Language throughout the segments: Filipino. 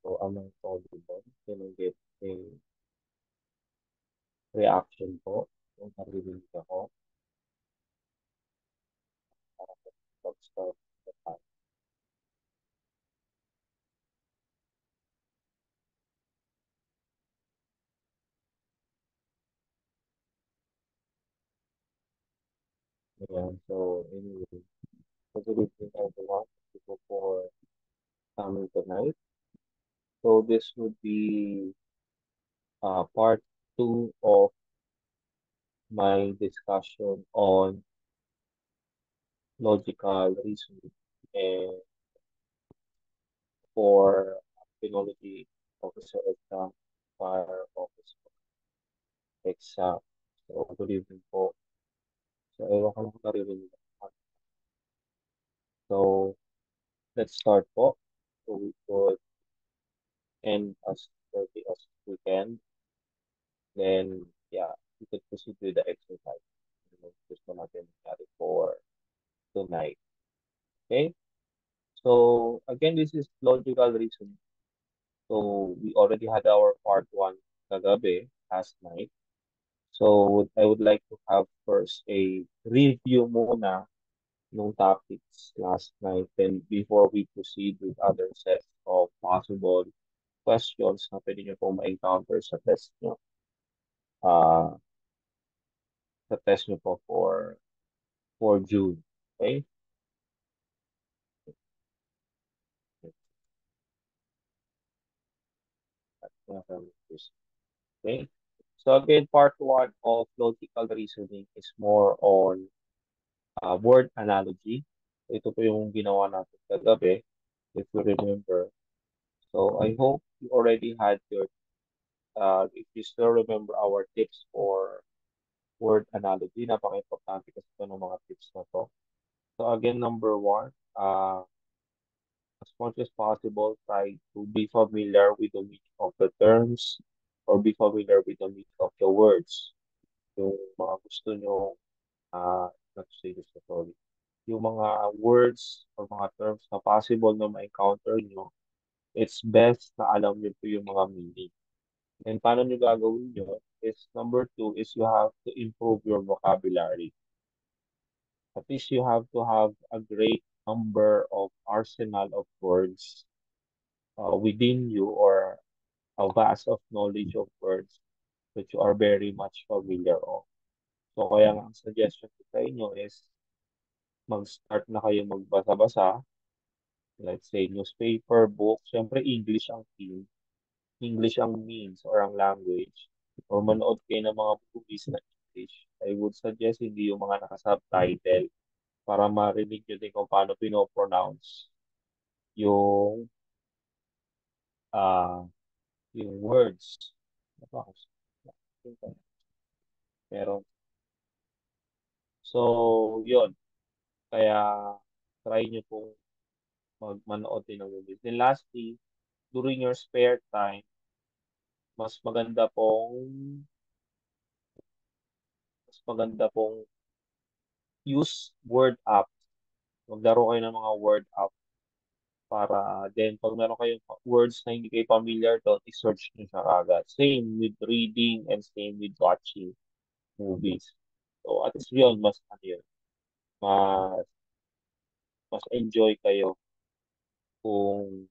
So, am I audible? Can I get a reaction po kung narinig ako? Mag-start the time. Ayan. So, anyway, so good evening everyone. Thank you for coming tonight. So, this would be part two of my discussion on logical reasoning and for technology officer exam, fire officer exam. So, good evening po. So, ewan ko lang kung naririnig ako. So, let's start po. So, we could end as early as we can. Then, yeah, we could proceed with the exercise. Gusto natin nangyari for tonight. Okay? So, again, this is logical reasoning. So, we already had our part one kagabi, last night. So, I would like to have first a review muna nung topics last night. Then, before we proceed with other sets of possible questions na pwede nyo pong ma-encounter sa test nyo. Uh, sa test nyo po for June. Okay? Okay? So again, part one of logical reasoning is more on word analogy. Ito po yung ginawa natin kagabi, if you remember. So I hope you already had your, if you still remember our tips for word analogy, napaka-importante kasi ito ng mga tips na to. So again, number one, as much as possible, try to be familiar with the meaning of the terms or be familiar with the meaning of the words. Yung mga gusto nyo, not to say this, sorry, yung mga words or mga terms na possible na ma-encounter nyo, it's best na alam nyo po yung mga meaning. And paano nyo gagawin nyo is number two is you have to improve your vocabulary. At least you have to have a great number of arsenal of words within you or a vast of knowledge of words that you are very much familiar of. So kaya nga ang suggestion ko sa inyo is mag-start na kayo magbasa-basa. Let's say newspaper, book. Siyempre English ang theme. English ang means or ang language. Or manood kayo ng mga movies na English. I would suggest hindi yung mga naka-subtitle para marinig nyo din kung paano pinopronounce yung ah yung words. Ano ba? Pero, so, yun. Kaya, try nyo pong manood din ng movies. Then lastly, during your spare time, mas maganda pong, mas maganda pong use word app. Maglaro kayo ng mga word app para then pag meron kayong words na hindi kayo familiar doon, i-search nyo siya agad. Same with reading and same with watching movies. So, at least yun, mas, ano yun, mas, mas enjoy kayo kung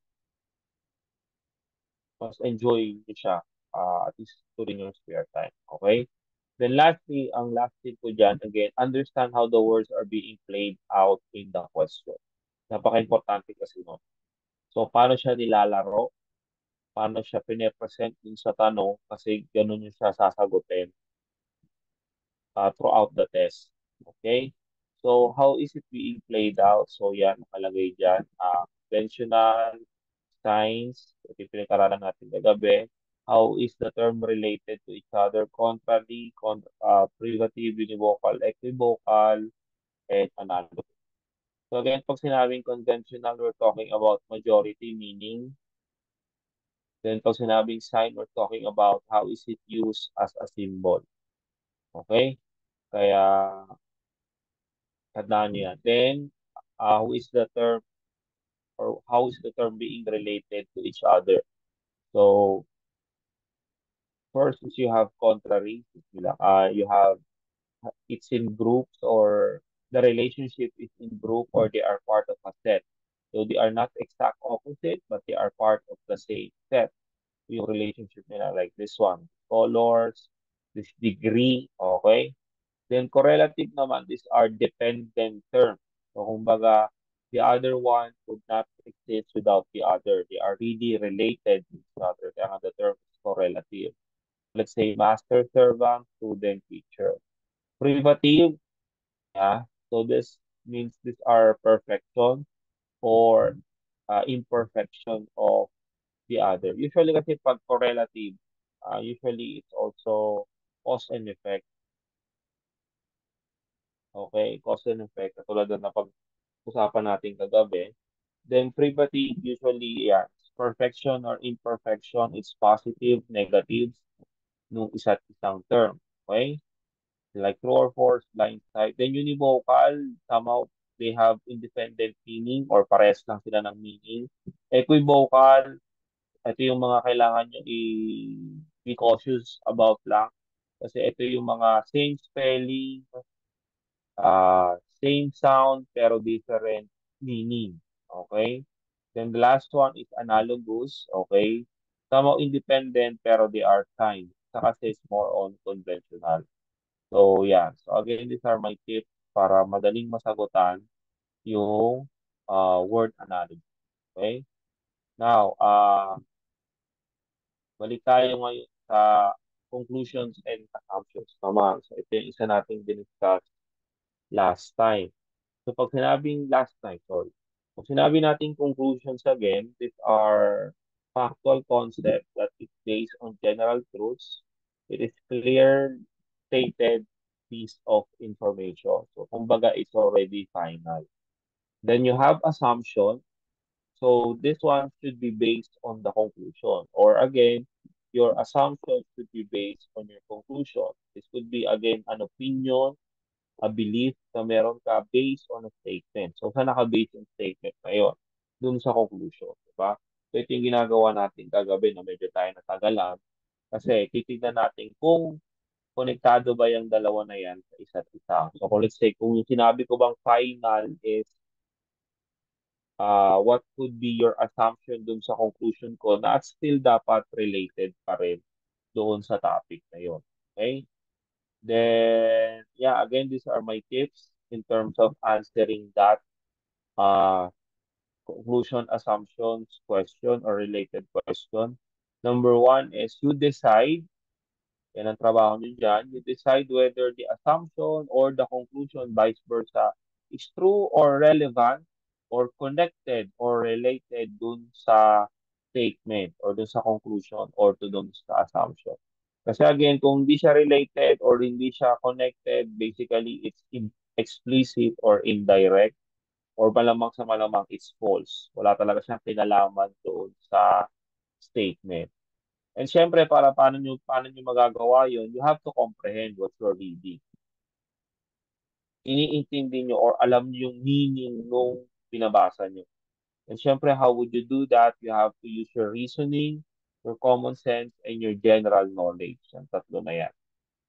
mas enjoy nyo siya at least during your spare time. Okay? Then lastly, ang last tip ko dyan, again, understand how the words are being played out in the question. Napaka-importante kasi no. So, paano siya nilalaro? Paano siya pine-present dun sa tanong? Kasi ganun yung siya sasagutin throughout the test. Okay? So, how is it being played out? So, yan, nakalagay dyan. Conventional, signs, ito yung pinag-aralan natin kagabi. How is the term related to each other? Contrary, privative, univocal, equivocal, and analogy. So again, pag sinabing conventional, we're talking about majority meaning. Then pag sinabing sign, we're talking about how is it used as a symbol. Okay? Kaya, tandaan nyo yan. Then, how is the term or how is the term being related to each other? So first is you have contraries. You have it's in groups or the relationship is in group or they are part of a set. So they are not exact opposite, but they are part of the same set. Yung relationship nila like this one. Colors, this degree, okay? Then correlative naman, these are dependent terms. So kumbaga, the other one would not exist without the other. They are really related to each other. Kaya nga the term is correlative. Let's say master, servant, student, teacher. Privative, yeah. So this means these are perfection or imperfection of the other. Usually kasi pag correlative, usually it's also cause and effect. Okay, cause and effect. Katulad na napag-usapan natin kagabi. Then privative, usually, yeah, perfection or imperfection, it's positive, negatives nung isa't isang term. Okay? Like true or false, blind side. Then univocal, somehow they have independent meaning or pares lang sila ng meaning. Equivocal, ito yung mga kailangan nyo be cautious about lang. Kasi ito yung mga same spelling, same sound, pero different meaning. Okay? Then the last one is analogous. Okay? Somehow independent, pero they are kind. Sa kasi it's more on conventional. So, yeah. So, again, these are my tips para madaling masagutan yung word analogy. Okay? Now, balik tayo ngayon sa conclusions and assumptions naman. So, ito yung isa nating diniscuss last time. So, pag sinabing last time, sorry. Pag sinabi nating conclusions again, these are factual concepts that is based on general truths. It is clear stated piece of information. So, kumbaga, it's already final. Then you have assumption. So this one should be based on the conclusion. Or again, your assumption should be based on your conclusion. This could be again an opinion, a belief na meron ka based on a statement. So saan naka-base yung statement na yun? Dun sa conclusion, di ba? So ito yung ginagawa natin kagabi na medyo tayo natagalan. Kasi titignan natin kung konektado ba yung dalawa na yan sa isa't isa. So kung let's say, kung yung sinabi ko bang final is what could be your assumption dun sa conclusion ko na still dapat related pa rin doon sa topic na yun. Okay? Then, yeah, again, these are my tips in terms of answering that uh, conclusion, assumptions, question, or related question. Number one is you decide. Yan ang trabaho nyo dyan. You decide whether the assumption or the conclusion, vice versa, is true or relevant or connected or related dun sa statement or dun sa conclusion or to dun sa assumption. Kasi again, kung hindi siya related or hindi siya connected, basically it's explicit or indirect or malamang sa malamang it's false. Wala talaga siyang kinalaman doon sa statement. And syempre, para paano nyo magagawa yun, you have to comprehend what you're reading. Iniintindi nyo or alam nyo yung meaning nung binabasa nyo. And syempre, how would you do that? You have to use your reasoning, your common sense, and your general knowledge. Ang tatlo na yan.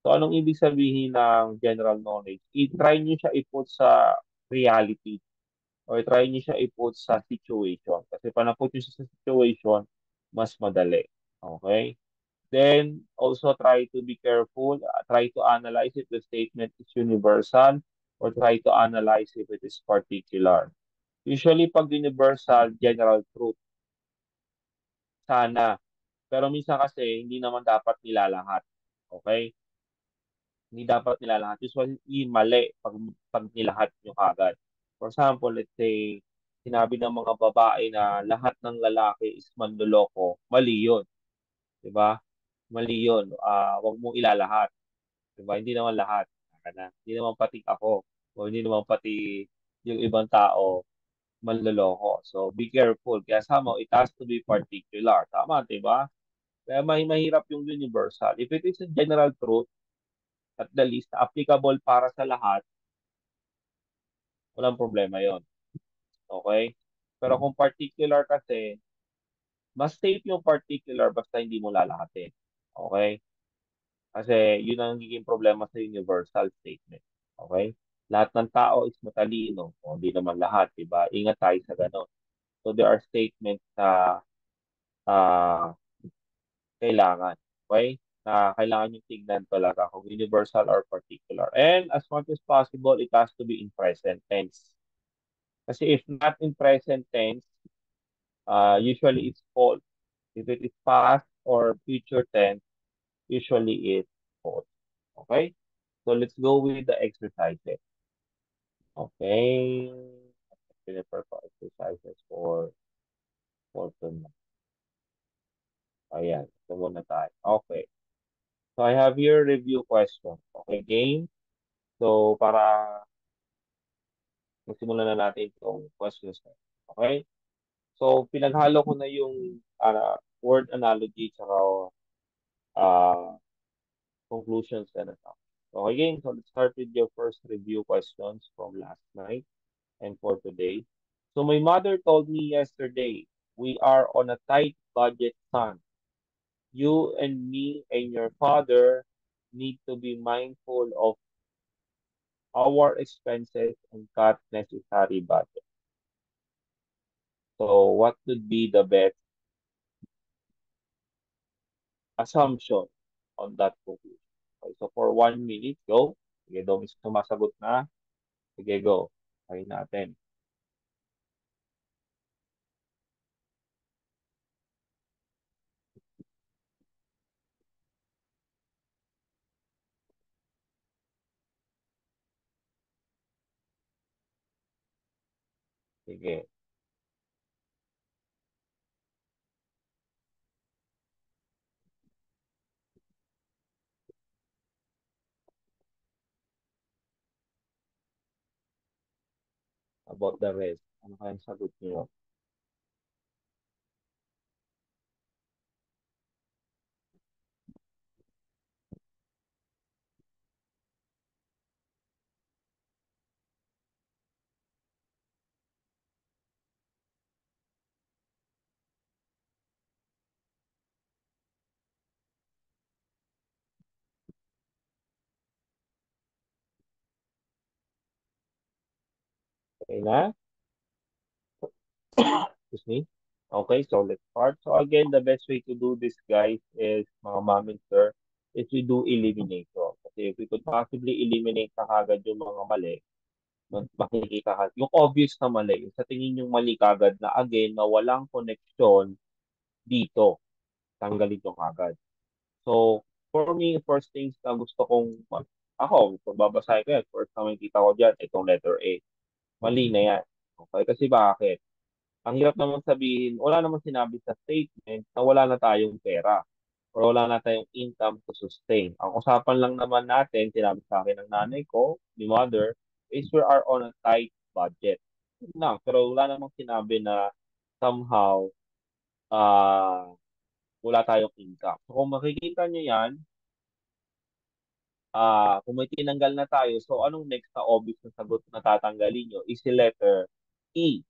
So, anong ibig sabihin ng general knowledge? I-try nyo siya i-put sa reality or try nyo siya i-put sa situation. Kasi pag na-put nyo siya sa situation, mas madali. Okay? Then also try to be careful, try to analyze if the statement is universal or try to analyze if it is particular. Usually pag universal, general truth, sana. Pero minsan kasi hindi naman dapat nilalahat. Okay? Hindi dapat nilalahat. Usually mali pag nilahat nyo kagad. For example, let's say, sinabi ng mga babae na lahat ng lalaki is manloloko, mali yun. Diba? Mali yun. Wag mong ilalahat. Diba? Hindi naman lahat. Saka na. Hindi naman pati ako. O hindi naman pati yung ibang tao manloloko. So, be careful. Kaya somehow, it has to be particular. Tama, diba? Kaya mahirap yung universal. If it is a general truth, at the least, applicable para sa lahat, walang problema yon. Okay? Pero kung particular kasi, Mas safe yung particular basta hindi mo lalahatin. Okay? Kasi yun ang nagiging problema sa universal statement. Okay? Lahat ng tao is matalino. O, hindi naman lahat, di ba? Ingat tayo sa ganon. So there are statements na ah, kailangan. Okay? Na kailangan yung tignan talaga kung universal or particular. And as much as possible, it has to be in present tense. Kasi if not in present tense, usually it's false. If it is past or future tense, usually it's false. Okay? So let's go with the exercises. Okay. Prepare for exercises for tonight. Ayan. Ito muna tayo. Okay. So I have here review question. Okay, game. So para magsimulan na natin itong questions na. Okay? So pinaghalo ko na yung word analogy tsaka uh, conclusions and stuff. Okay, game. So let's start with your first review questions from last night and for today. So my mother told me yesterday, we are on a tight budget, son. You and me and your father need to be mindful of our expenses and cut necessary budget. So what would be the best assumption on that conclusion? Okay, so for 1 minute, go. Sige, daw may sumasagot na. Sige, go. Try natin. Sige, about the rest. Ano kayang sagot niyo? Okay na? Excuse me. Okay, so let's start. So again, the best way to do this, guys, is mga mom and sir, is we do elimination. Kasi if we could possibly eliminate na kagad yung mga mali, makikita ka, yung obvious na mali, sa tingin yung mali kagad na again, na walang connection dito, tanggalin yung kagad. So, for me, first things na gusto kong, ako, kung babasahin ko yan, first na makikita ko dyan, itong letter A. Mali na yan. Okay, kasi bakit? Ang hirap naman sabihin, wala naman sinabi sa statement na wala na tayong pera or wala na tayong income to sustain. Ang usapan lang naman natin, sinabi sa akin ng nanay ko, ni mother, is we are on a tight budget. Yun lang, pero wala namang sinabi na somehow wala tayong income. So kung makikita nyo yan, kung may tinanggal na tayo, so anong next na obvious na sagot na tatanggalin nyo is the letter E.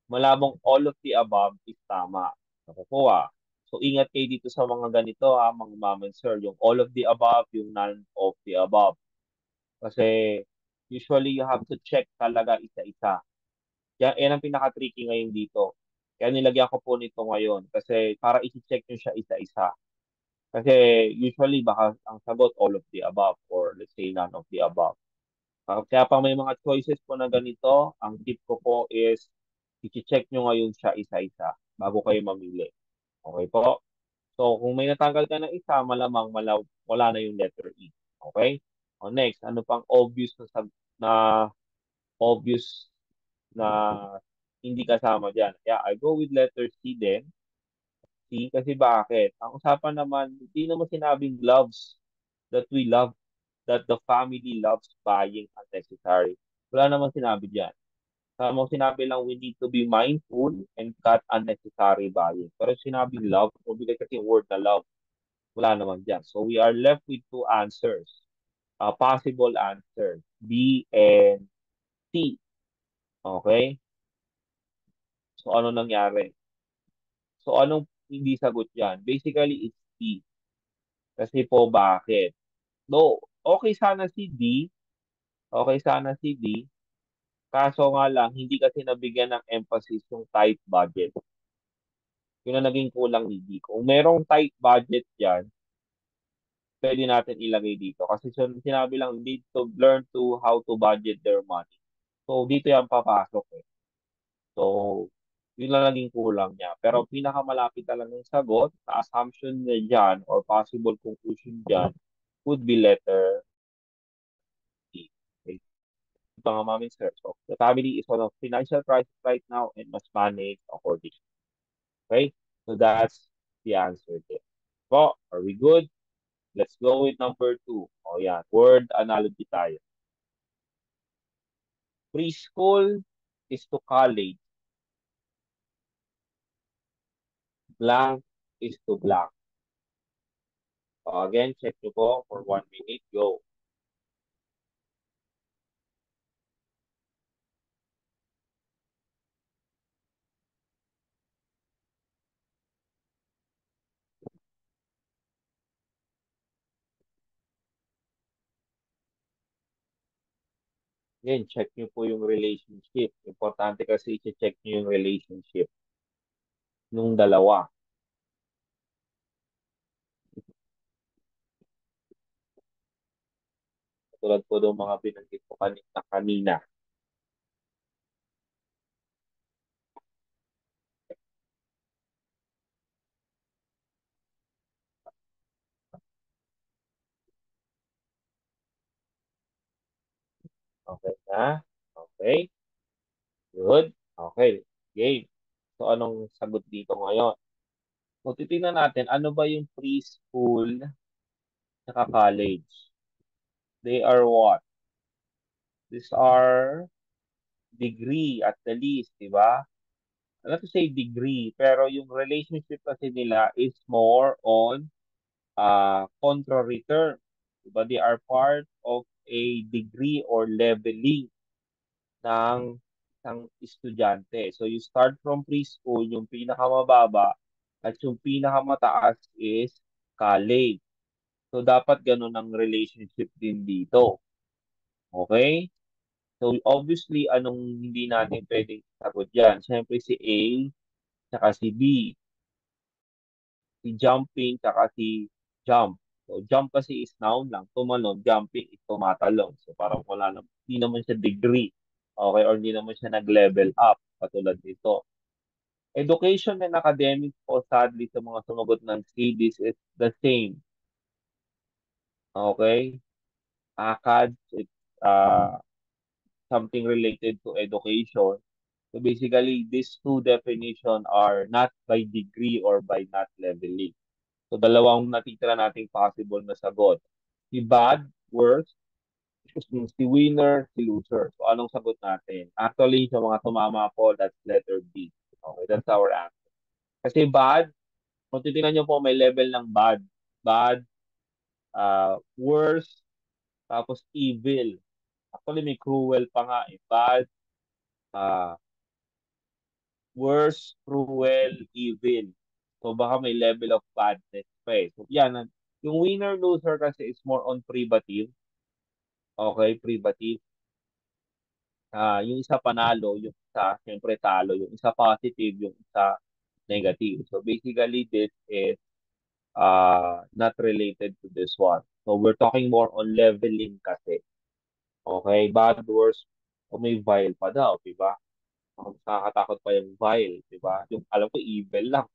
Malabong all of the above is tama. Nakukuha. So, ingat kayo dito sa mga ganito, mga mom and sir. Yung all of the above, yung none of the above. Kasi, usually, you have to check talaga isa-isa. Yan ang pinaka-tricky ngayon dito. Kaya nilagyan ko po nito ngayon. Kasi, para isi-check nyo siya isa-isa. Kasi, usually, baka ang sagot, all of the above. Or, let's say, none of the above. Kaya pang may mga choices po na ganito, ang tip ko po is i-check nyo ngayon siya isa-isa bago kayo mamili. Okay po? So, kung may natanggal ka ng isa, malamang wala na yung letter E. Okay? O next, ano pang na obvious na hindi kasama dyan? Yeah, I go with letter C din. C, kasi bakit? Ang usapan naman, hindi naman sinabing loves that we love, that the family loves buying unnecessary. Wala naman sinabi dyan. Tamang sinabi lang, we need to be mindful and cut unnecessary buying. Pero sinabing love, o bigay kasi yung word na love, wala naman dyan. So we are left with two answers. Possible answers, B and C. Okay? So ano nangyari? So anong hindi sagot yan. Basically, it's D. Kasi po, bakit? No, okay sana si D, okay sana si D, kaso nga lang, hindi kasi nabigyan ng emphasis yung tight budget. Yun ang naging kulang ni D. Kung merong tight budget yan, pwede natin ilagay dito. Kasi sinabi lang, need to learn to how to budget their money. So, dito yan papasok eh. So, yun lang naging kulang niya. Pero pinakamalapit talagang sagot, na assumption niya dyan, or possible conclusion dyan, would be letter D. Okay? Ito nga mamin sir. So, the family is on a financial crisis right now and must manage accordingly. Okay? So, that's the answer there. So, are we good? Let's go with number two. O yan, word analogy tayo. Preschool is to college. Blank is to blank. So again, check nyo po for 1 minute. Go. Again, check nyo po yung relationship. Importante kasi i-check nyo yung relationship nung dalawa. Tulad po ng mga binanggit ko kanina. Okay na? Okay. Good. Okay. Game. So, anong sagot dito ngayon? So, titingnan natin, ano ba yung preschool at college? They are what? These are degree at the least, di ba? Not to say degree, pero yung relationship kasi nila is more on contrary term. Diba? They are part of a degree or leveling ng isang estudyante. So you start from preschool, yung pinakamababa, at yung pinakamataas is college. So dapat ganun ang relationship din dito. Okay? So obviously, anong hindi natin pwedeng sagot dyan? Siyempre si A, tsaka si B. Si jumping, tsaka si jump. So, jump kasi is noun lang. Tumalon, jumping is tumatalon. So, parang wala naman. Hindi naman siya degree. Okay? Or hindi naman siya nag-level up. Katulad nito. Education and academics po, sadly, sa mga sumagot ng C, this is the same. Okay? ACAD, it's something related to education. So, basically, these two definitions are not by degree or by not leveling. So, dalawang natitira nating possible na sagot. Si bad, worst, si winner, si loser. So, anong sagot natin? Actually, sa mga tumama po, that's letter B. Okay, that's our answer. Kasi bad, kung titingnan nyo po, may level ng bad. Bad, worst, tapos evil. Actually, may cruel pa nga eh. Bad, uh, worst, cruel, evil. So, baka may level of badness pa eh. So, yan. Yung winner-loser kasi is more on privative. Okay, privative. Yung isa panalo, yung isa siyempre talo, yung isa positive, yung isa negative. So basically, this is not related to this one. So we're talking more on leveling kasi. Okay, bad words, o may vile pa daw, di ba? Nakakatakot pa yung vile, di ba? Yung alam ko evil lang,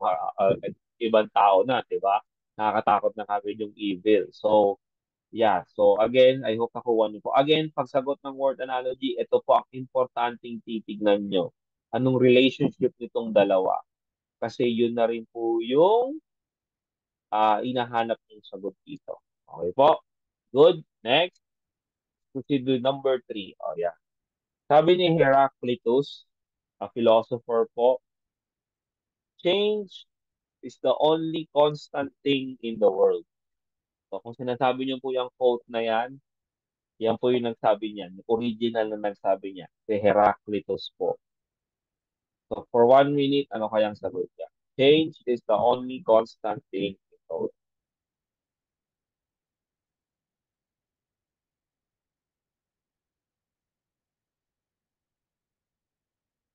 ibang tao na, di ba? Nakakatakot na kami yung evil. So, yeah. So again, I hope nakuha niyo po. Again, pagsagot ng word analogy, ito po ang importanteng titignan nyo. Anong relationship nitong dalawa? Kasi yun na rin po yung hinahanap yung sagot dito. Okay po? Good. Next. Proceed to number three. Oh, yeah. Sabi ni Heraclitus, a philosopher po, change is the only constant thing in the world. So kung sinasabi niyo po yung quote na yan po yung nagsabi niyan, yung original na nagsabi niya, si Heraclitus po. So, for 1 minute, ano kayang sagot niya? Change is the only constant thing. So,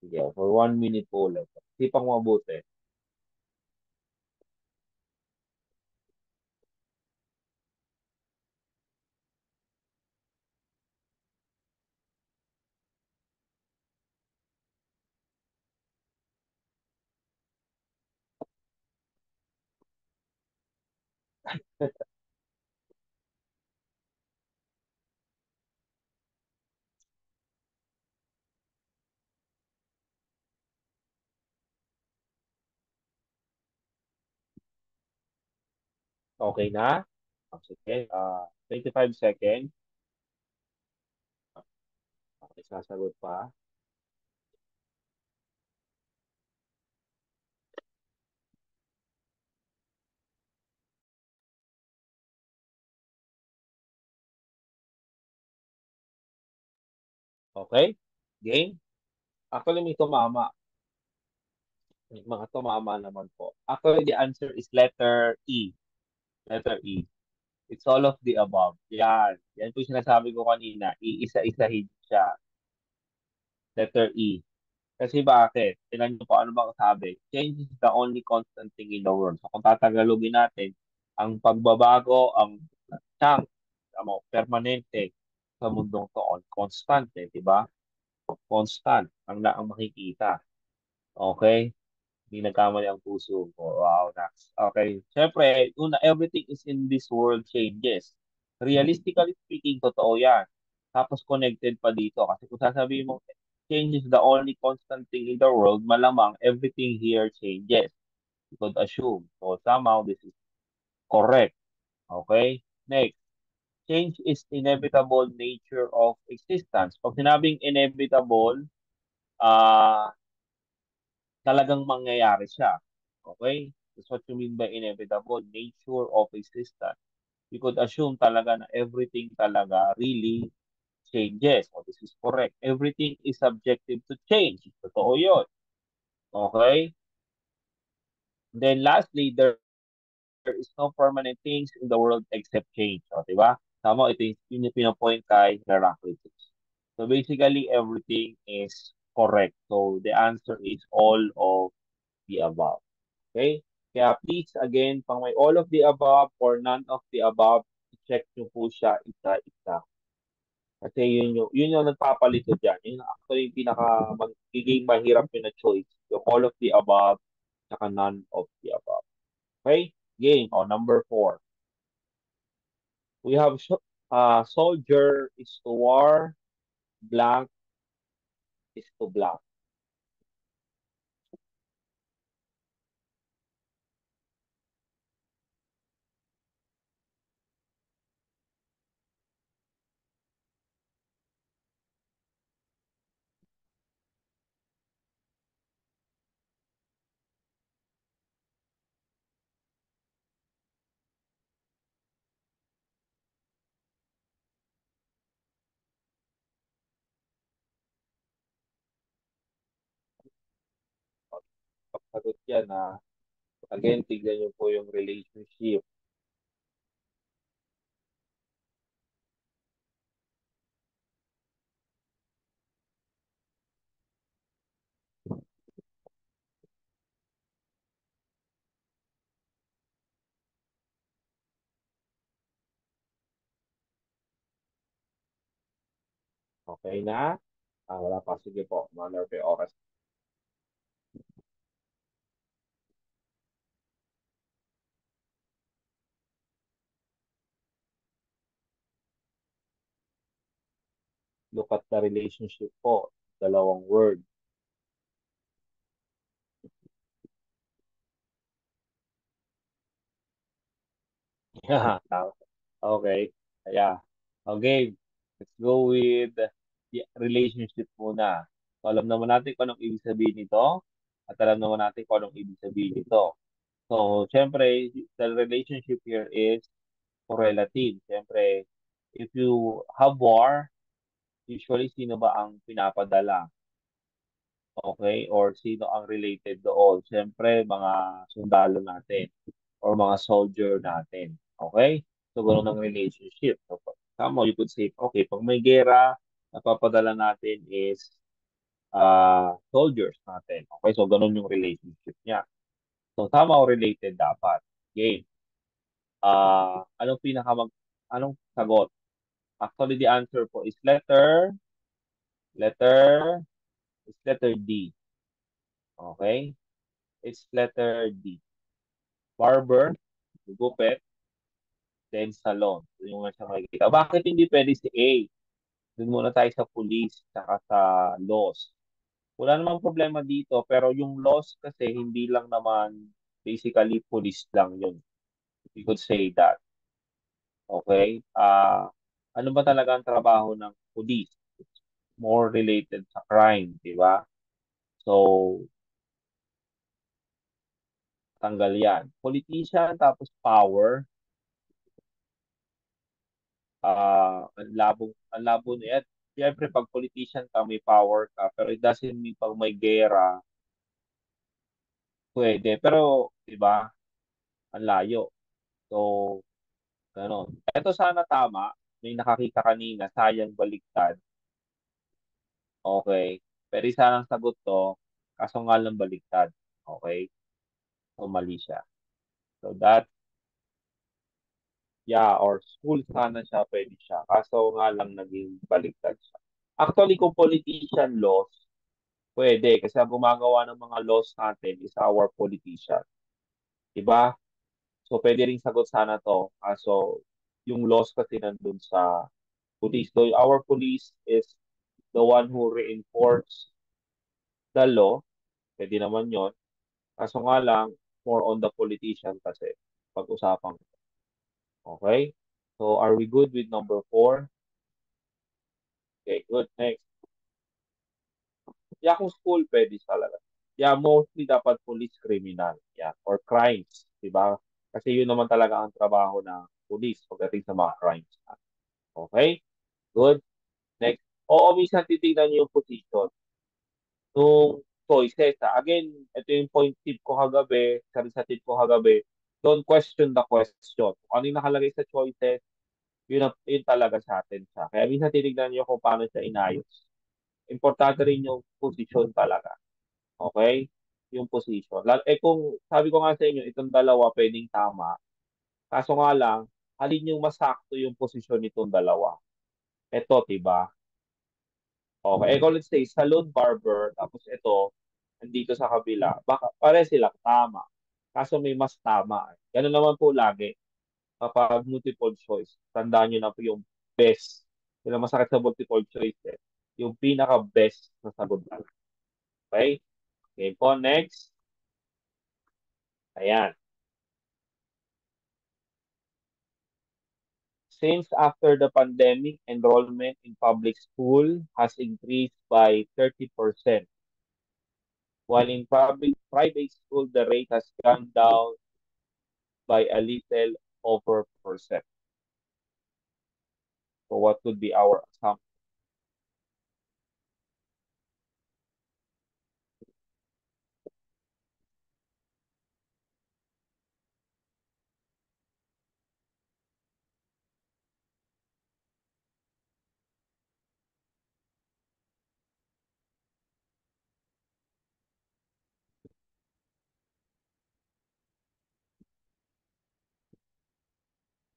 sige, for 1 minute po ulit. Sipang mabuti. Okay na? Sige, 25 seconds. Okay, sasagot pa. Okay? Game? Actually, may tumama. May mga tumama naman po. Actually, the answer is letter E. Letter E. It's all of the above. Yan. Yan po yung sinasabi ko kanina. Iisa-isahin siya. Letter E. Kasi bakit? Tingnan niyo po ano bang sabi. Change is the only constant thing in the world. So kung tatagalogin natin, ang pagbabago, ang chang, permanente sa mundong to, constant eh, di ba? Constant ang makikita. Okay? Hindi nagkamali ang puso ko. Wow, Nax. Okay. Siyempre, una, everything is in this world changes. Realistically speaking, totoo yan. Tapos connected pa dito. Kasi kung sasabihin mo, change is the only constant thing in the world, malamang everything here changes. You could assume. So somehow this is correct. Okay? Next. Change is inevitable nature of existence. Pag sinabing inevitable, ah talagang mangyayari siya. Okay? That's what you mean by inevitable, nature of existence. You could assume talaga na everything talaga really changes. So this is correct. Everything is subjective to change. Totoo yun. Okay? Then lastly, there is no permanent things in the world except change. O, di ba? Tama, ito yung pinapoint kay Heraclitus. So basically, everything is correct. So the answer is all of the above. Okay? Kaya please, again, pang may all of the above or none of the above, check nyo po siya isa-isa. Kasi yun yung nagpapalito dyan. Yun actually yung pinaka magiging mahirap yun na choice. Yung all of the above, saka none of the above. Okay? Game, number 4. We have soldier is to war, blank is to blank. Pagsagot yan, again, tignan nyo po yung relationship. Okay na? Wala pa. Sige po. Manner pe oras. Look at the relationship po. Dalawang word. Tama. Okay. Kaya, okay. Let's go with the relationship muna. So, alam naman natin kung anong ibig sabihin nito at alam naman natin kung anong ibig sabihin nito. So, syempre, the relationship here is correlative. Syempre, if you have war, usually sino ba ang pinapadala? Okay? Or sino ang related doon? Siyempre, mga sundalo natin or mga soldier natin. Okay? So, ganun ang relationship. So, tama, you could say, okay, pag may gera, napapadala natin is soldiers natin. Okay? So, ganun yung relationship niya. So, tama o related dapat. Game. Anong sagot? Actually, the answer po is letter, is letter D. Okay? It's letter D. Barber, gupet, then salon. Doon yung nga siya makikita. Bakit hindi pwede si A? Doon muna tayo sa police, saka sa laws. Wala namang problema dito, pero yung laws kasi hindi lang naman basically police lang yun. You could say that. Okay? Ano ba talaga ang trabaho ng police? More related sa crime, di ba? So, tanggal yan. Politician, tapos power. Ang labo na yan. Siyempre, pag politician ka, may power ka. Pero it doesn't mean pag may gera, pwede. Pero, di ba, ang layo. So, ganon. Ito sana tama. May nakakita kanina, sayang baliktad. Okay. Pero sana ang sagot to, kaso nga lang baliktad. Okay. So, mali siya. So, that, yeah, or school sana siya, pwede siya. Kaso nga lang naging baliktad siya. Actually, kung politician laws, pwede. Kasi ang gumagawa ng mga laws natin is our politician. Diba? So, pwede rin sagot sana to. Kaso, yung laws kasi nandun sa police. So, our police is the one who reinforce the law. Pwede naman yon. Kaso nga lang, more on the politician kasi pag-usapan. Okay? So, are we good with number 4? Okay, good. Next. Yeah, kung school, pwede talaga. Yeah, mostly dapat police criminal. Yeah, or crimes. Diba? Kasi yun naman talaga ang trabaho ng police pagdating sa mga crimes. Okay? Good. Next. Oo, minsan titignan niyo yung position nung choices. Again, ito yung point tip ko kagabi, sa tip ko kagabi, don't question the question. Kung ano yung nakalagay sa choices, yun talaga sa atin siya. Kaya minsan titignan niyo kung paano siya inayos. Importante rin yung position talaga. Okay? Yung position. Kung sabi ko nga sa inyo, itong dalawa pwedeng tama. Kaso nga lang, alin yung masakto yung posisyon nitong dalawa. Ito, diba? Okay. Kung let's say, salon barber, tapos ito, nandito sa kabila, baka pare silang tama. Kaso may mas tama. Ganun naman po lagi. Kapag multiple choice, tandaan nyo na po yung best. Yung masakit sa multiple choice, yung pinaka-best na sagot lang. Okay? Okay po, next. Ayan. Since after the pandemic, enrollment in public school has increased by 30%, while in private school, the rate has gone down by a little over percent. So what would be our assumption?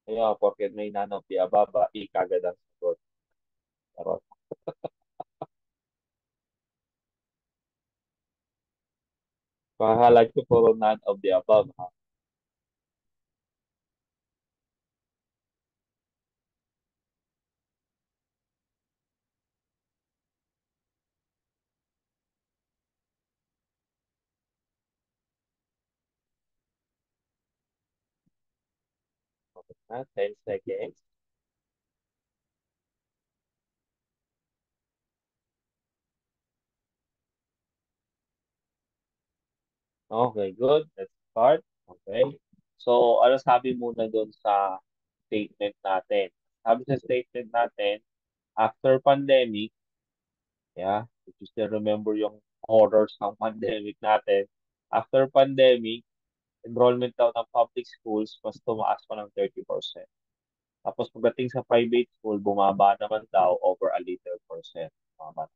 Kaya, porket may none of the above, ikagad ang sagot. Charot. Pahalag ko puro none of the above. Ha? Ha? 10 seconds. Okay, good. Let's start. Okay. So, ano sabi muna doon sa statement natin? Sabi sa statement natin, after pandemic, yeah, if you still remember yung horrors ng pandemic natin. After pandemic, enrollment daw ng public schools mas tumaas pa ng 30%. Tapos pagdating sa private school, bumaba naman daw over a little percent. Bumaba.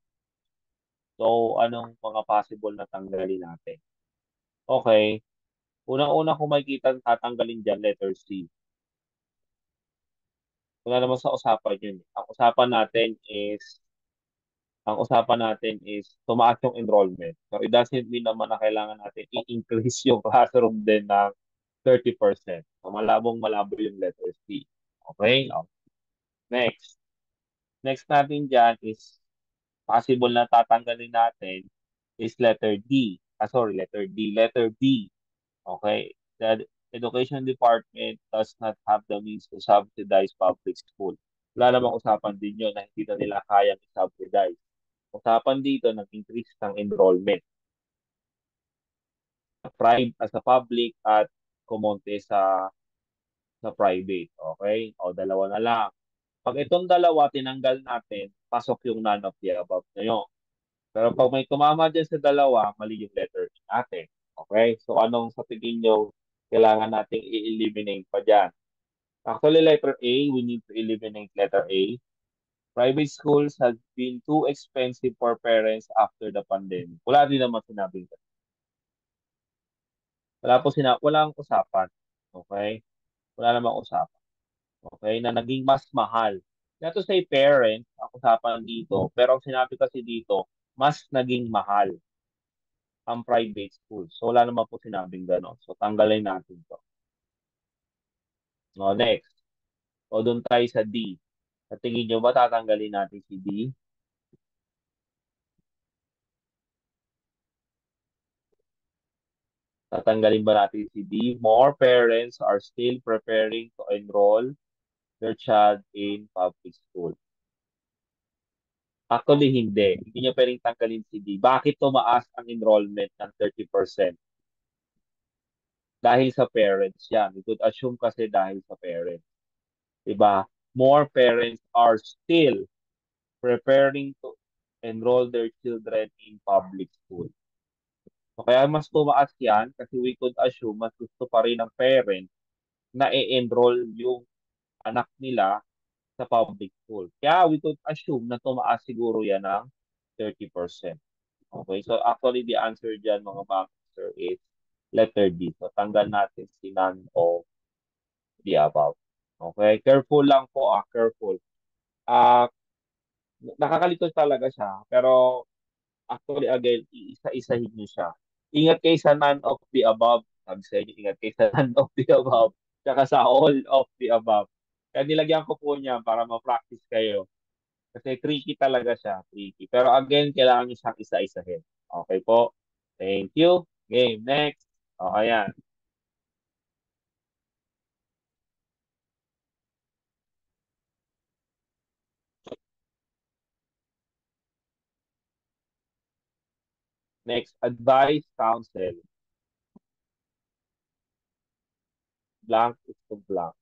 So, anong mga possible na tanggalin natin? Okay. Unang-una kung makikita tatanggalin dyan, letter C. Wala naman sa usapan yun. Ang usapan natin is tumaas yung enrollment. So it doesn't mean naman na kailangan natin i-increase yung classroom din ng 30%. So malabong malabo yung letter C. Okay? Oh, next. Next natin dyan is possible na tatanggalin natin is letter D. Sorry, letter D. Letter D. Okay? The Education Department does not have the means to subsidize public school. Wala namang usapan din yun na hindi na nila kayang i-subsidize. Usapan dito, nag-increase ng enrollment sa public at kumonte sa private. Okay? O, dalawa na lang. Pag itong dalawa, tinanggal natin, pasok yung none of the above na yun. Pero pag may tumama dyan sa dalawa, mali yung letter natin. Okay? So, anong sa tingin nyo kailangan nating i-eliminate pa dyan? Actually, letter A, we need to eliminate letter A. Private schools have been too expensive for parents after the pandemic. Wala din naman sinabing walang usapan. Okay? Wala namang usapan. Okay? Na naging mas mahal. Not to say parents, ang usapan dito, pero ang sinabi kasi dito, mas naging mahal ang private school. So, wala naman po sinabing gano'n. So, tanggalin natin to. No, next. O, doon tayo sa D. Sa tingin nyo ba tatanggalin natin si D? Tatanggalin ba natin si D? More parents are still preparing to enroll their child in public school. Actually, hindi. Hindi niya pwedeng tanggalin si D. Bakit tumaas ang enrollment ng 30%? Dahil sa parents yan. We could assume kasi dahil sa parents. Diba? More parents are still preparing to enroll their children in public school. So, kaya mas tumaas yan kasi we could assume mas gusto pa rin ng parent na i-enroll yung anak nila sa public school. Kaya we could assume na tumaas siguro yan ng 30%. Okay, so actually the answer dyan mga master is letter D. So tanggal natin si none of the above. Okay, careful lang po careful. Ah, Nakakalito talaga siya, pero actually again, iisa-isahin niyo siya. Ingat kayo sa none of the above. Sabi sa inyo, ingat kayo sa none of the above. Tsaka sa all of the above. Kaya nilagyan ko po niya para ma-practice kayo. Kasi tricky talaga siya, tricky. Pero again, kailangan niyo siyang isa-isahin. Okay po? Thank you. Game next. Okay yan. Next, advice, counsel. Blank is to blank.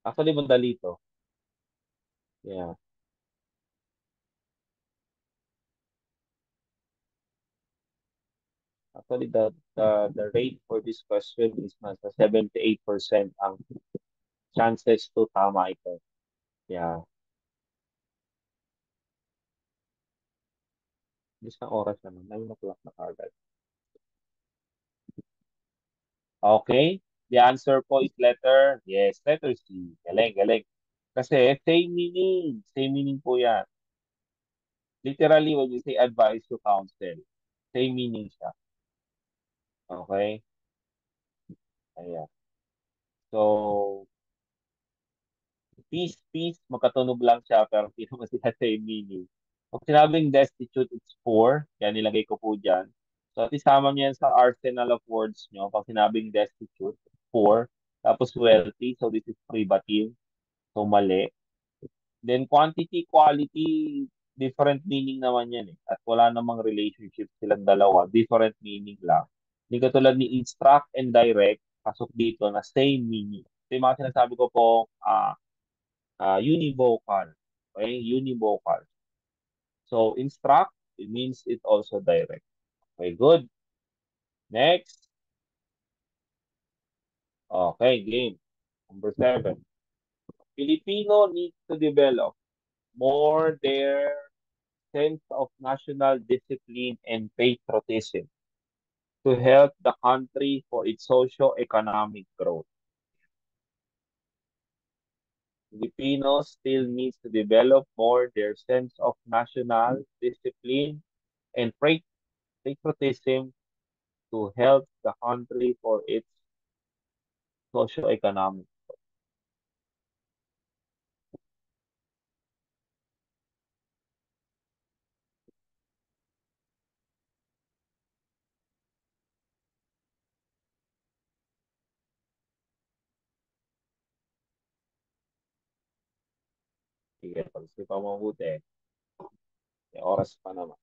Actually, madali to. Yeah. Actually, the rate for this question is nasa 78% ang chances to tama ito. Yeah. Isang oras naman. 9 o'clock na kagad. Okay. The answer po is letter C. Galing, galing. Kasi same meaning. Same meaning po yan. Literally, when you say advice to counsel, same meaning siya. Okay? Ayan. So, peace, magkatunog lang siya, pero hindi naman sila same meaning. Pag sinabing destitute, it's poor. Kaya nilagay ko po dyan. So, at isama niyo yan sa arsenal of words nyo. Pag sinabing destitute, poor. Tapos wealthy, so this is privative. So, mali. Then, quantity, quality, different meaning naman yan eh. At wala namang relationship silang dalawa. Different meaning lang. Hindi katulad ni instruct and direct, pasok dito na same meaning. So, yung mga sinasabi ko po, univocal. Okay? Univocal. So, instruct It means it also direct. Okay, good. Next. Okay, game. Number 7. Filipino needs to develop more their sense of national discipline and patriotism to help the country for its socio-economic growth. Filipinos still needs to develop more their sense of national discipline and patriotism to help the country for its socio-economic. Sige, pag-isipan mo mabuti. May oras pa naman.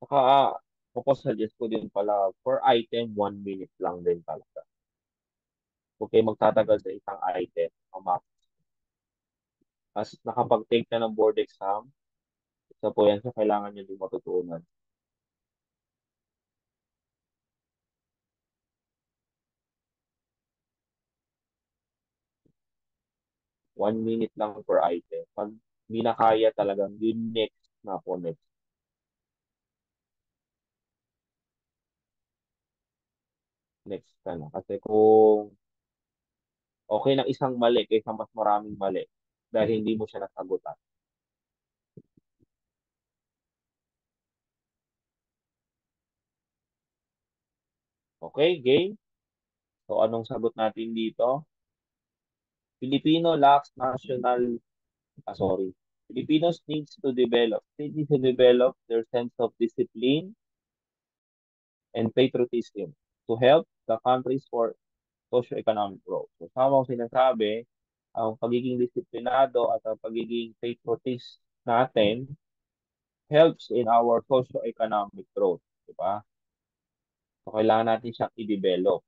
Saka, suggest ko din pala, per item, 1 minute lang din talaga. Huwag kayo magtatagal sa isang item. As nakapag-take na ng board exam, isa po yan sa kailangan nyo din matutunan. 1 minute lang per item. Pag hindi na kaya talagang, yun next na po next. Next ka na. Kasi kung okay na isang mali kaysa mas maraming mali dahil hindi mo siya nasagutan. Okay, game? So, anong sagot natin dito? Filipino lacks national, sorry. Filipinos needs to develop their sense of discipline and patriotism to help the countries for socio-economic growth. So, sama ko sinasabi, ang pagiging disiplinado at ang pagiging patriotist natin helps in our socio-economic growth. Diba? So, kailangan natin siyang i-develop.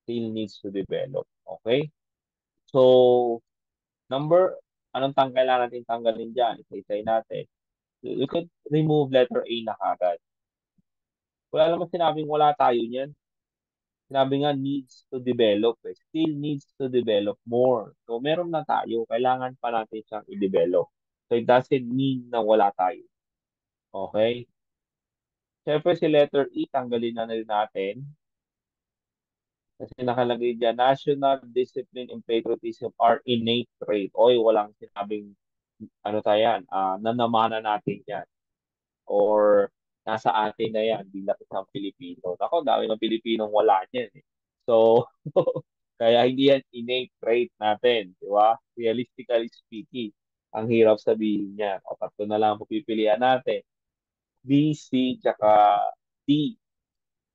Still needs to develop. Okay? So, anong kailangan natin tanggalin dyan? Isa-isay natin. You could remove letter A na kagad. Wala naman sinabing wala tayo niyan. Sinabi nga needs to develop. Still needs to develop more. So, meron na tayo. Kailangan pa natin siyang i-develop. So, it doesn't mean na wala tayo. Okay? Siyempre, si letter E, tanggalin na rin natin. Kasi nakalagay dyan, national discipline and patriotism are innate trait. Oy, walang sinabing, ano tayo yan, nanamana natin yan. Or nasa atin na yan bilang isang Pilipino. Ako, dami ng Pilipinong wala niyan eh. So, kaya hindi yan innate trait natin, di ba? Realistically speaking, ang hirap sabihin niya. O tatlo na lang ang pipilian natin. B, C, tsaka D.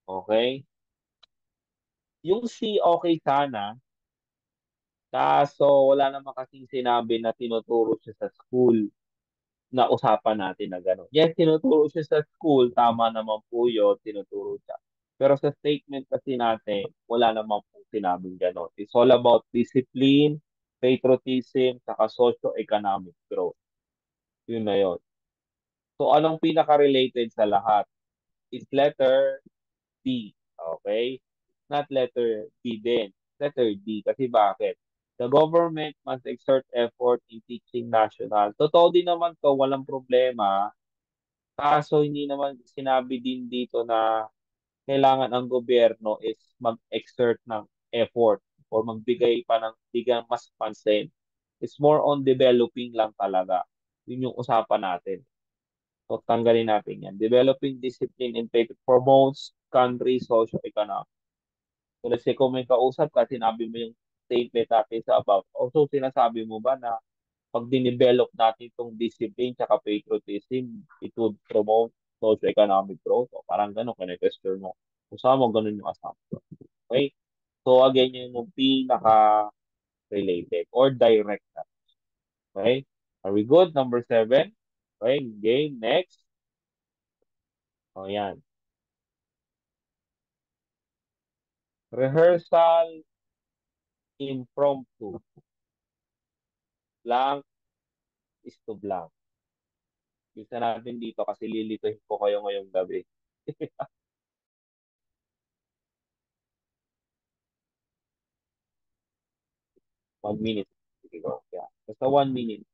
Okay? Yung C, okay sana. Kaso, wala naman kasing sinabi na tinuturo siya sa school na usapan natin na gano'n. Yes, tinuturo siya sa school, tama naman po yun, tinuturo siya. Pero sa statement kasi natin, wala naman pong sinabing gano'n. It's all about discipline, patriotism, saka socio-economic growth. Yun na yun. So, anong pinaka-related sa lahat? It's letter D. Okay? Not letter B din. Letter D. Kasi bakit? The government must exert effort in teaching national. Totoo din naman to, walang problema. Kaso hindi naman sinabi din dito na kailangan ang gobyerno is mag-exert ng effort or magbigay pa ng bigyan mas pansin. It's more on developing lang talaga. Yun yung usapan natin. So, tanggalin natin yan. Developing discipline and faith promotes country socio-economic. So, let's say kung may kausap ka, sinabi mo yung statement natin sa above. Also, sinasabi mo ba na pag dinevelop natin itong discipline tsaka patriotism, it would promote socio-economic growth. O parang gano'n, kine-question mo. Kung saan mo ganun yung assumption. Okay? So again, yun yung pinaka-related or direct na. Okay? Are we good? Number 7. Okay, game. Next. O yan. Rehearsal impromptu. blank is to blank. Bisa natin dito kasi lilituhin ko kayo ngayong gabi. 1 minute. Sige, go. Yeah. Basta 1 minute.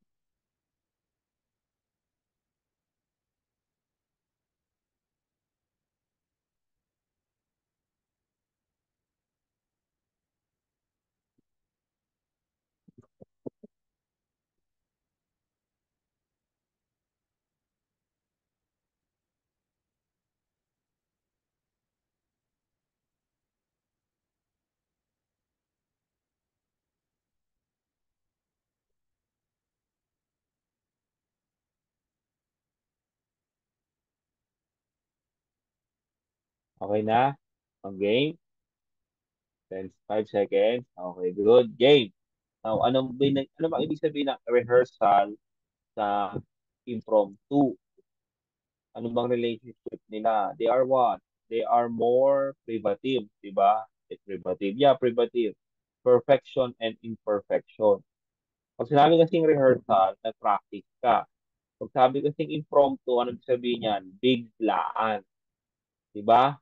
Okay na? Ang game? 5 seconds. Okay, good. Game. Now, ano ba ibig sabihin ng rehearsal sa impromptu? Ano bang relationship nila? They are what? They are more privative, di ba? Privative. Yeah, privative. Perfection and imperfection. Pag sinabi kasing rehearsal, nag-practice ka. Pag sabi kasing impromptu, ano ibig sabihin yan? Biglaan. Di ba?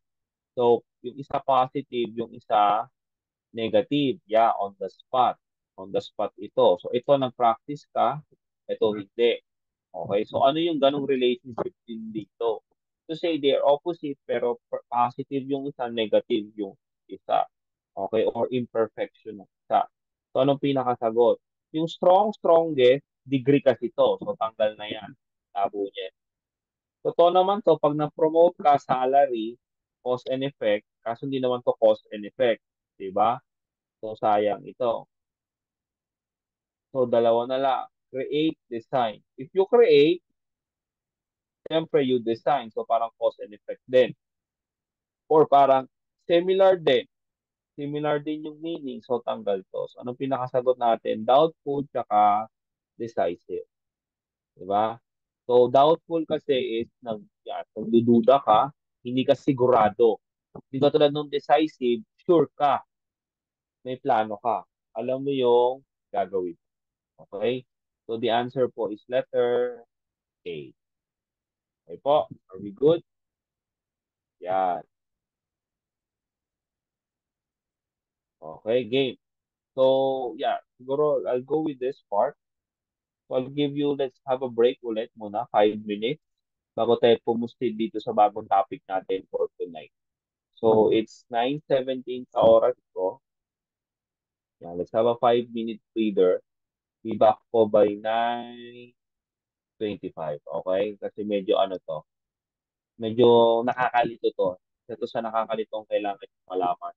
So, yung isa positive, yung isa negative. Yeah, on the spot. On the spot ito. So, ito nag-practice ka, ito hindi. Okay, so ano yung ganong relationship din dito? To say they're opposite, pero positive yung isa, negative yung isa. Okay, or imperfection yung isa. So, anong pinakasagot? Yung strongest, degree kasi to. So, tanggal na yan. Tabo niya. Totoo naman to, pag na-promote ka, salary, cause and effect, kaso hindi naman to cause and effect. Diba? So, sayang ito. So, dalawa na lang. Create, design. If you create, siyempre you design. So, parang cause and effect din. Or parang similar din. Similar din yung meaning. So, tanggal to. So, anong pinakasagot natin? Doubtful tsaka decisive. Diba? So, doubtful kasi is nagdududa ka, hindi ka sigurado. Hindi ka tulad ng decisive, sure ka, may plano ka. Alam mo yung gagawin. Okay? So, the answer po is letter A. Okay po? Are we good? Yan. Okay, game. So, yeah, siguro I'll go with this part. So, I'll give you, let's have a break ulit muna, 5 minutes, bago tayo pumusti dito sa bagong topic natin for tonight. So, it's 9:17 sa oras ko. Yeah, let's have a 5 minute breather. Be back po by 9:25. Okay? Kasi medyo ano to, medyo nakakalito to. Ito sa nakakalitong kailangan nyo malaman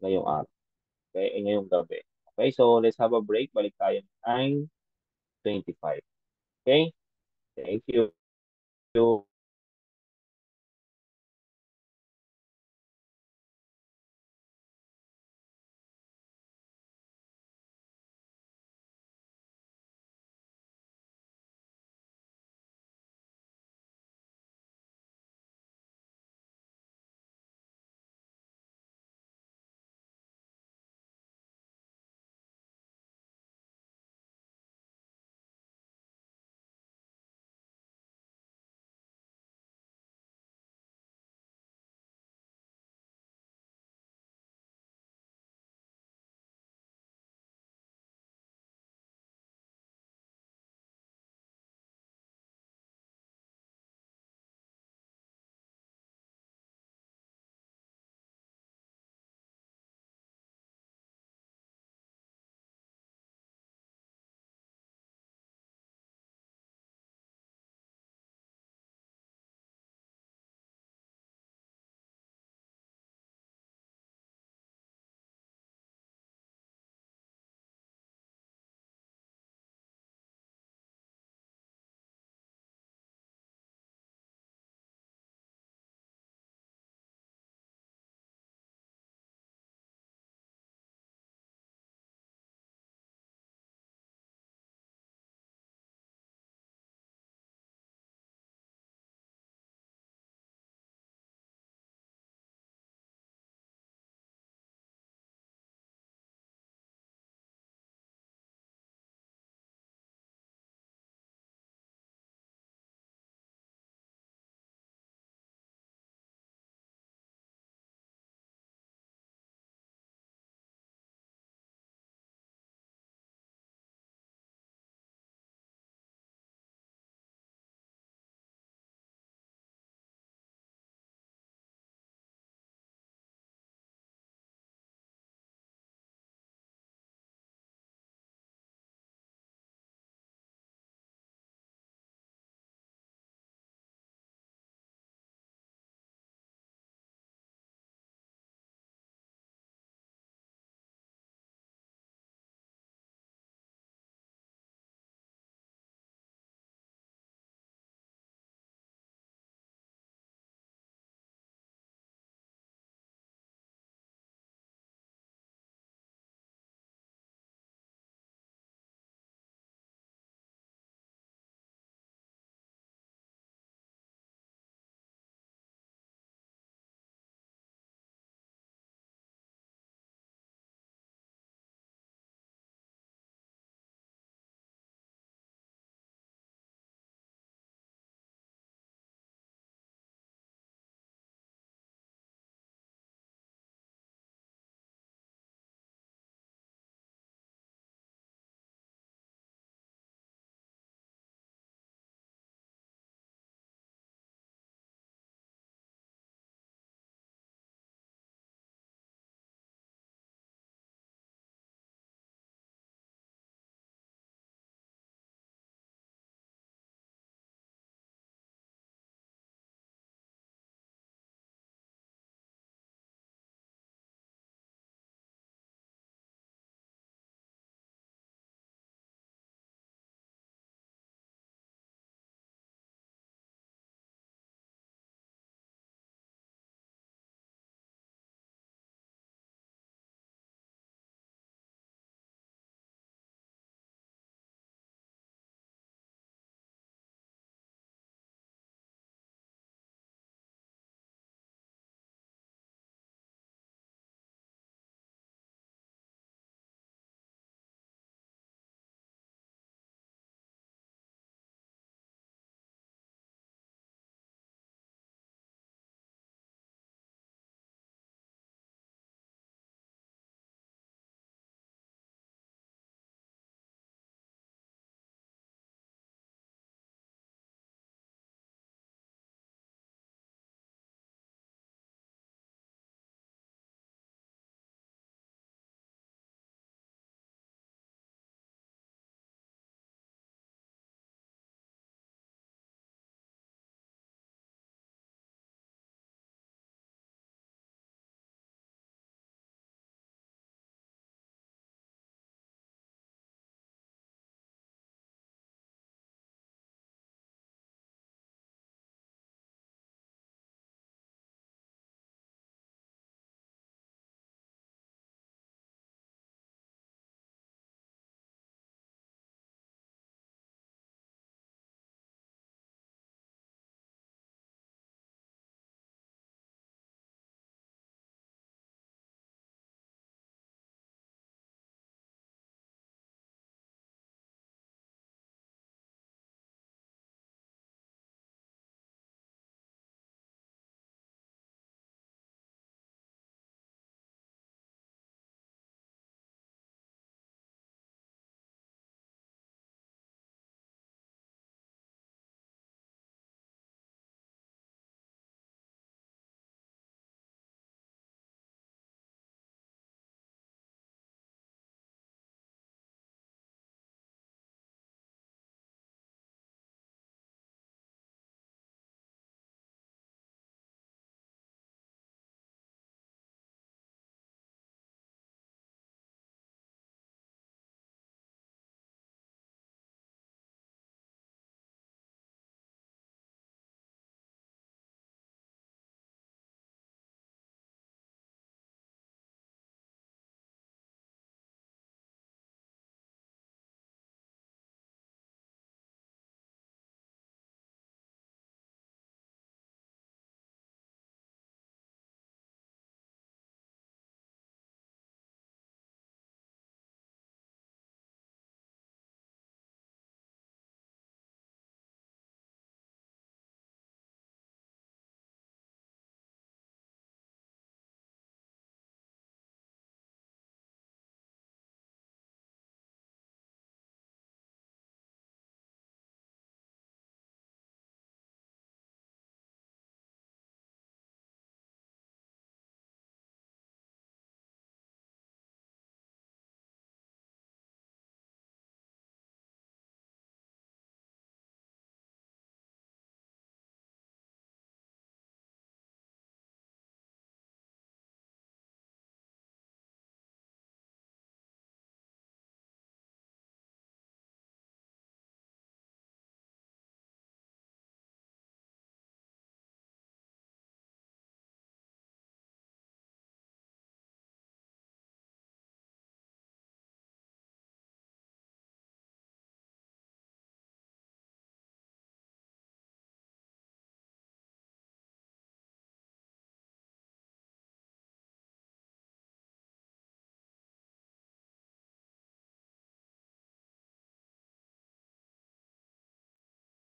ngayong araw. Okay? Ngayong gabi. Okay? So, let's have a break. Balik tayo 9:25. Okay? Thank you.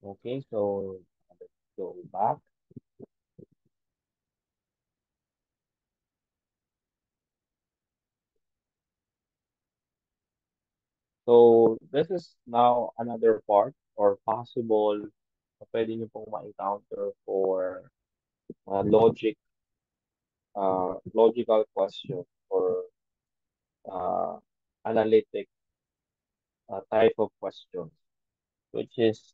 Okay, so let's go back. So this is now another part or possible na pwede niyo pong ma-encounter for logical question or uh, analytic type of question, which is,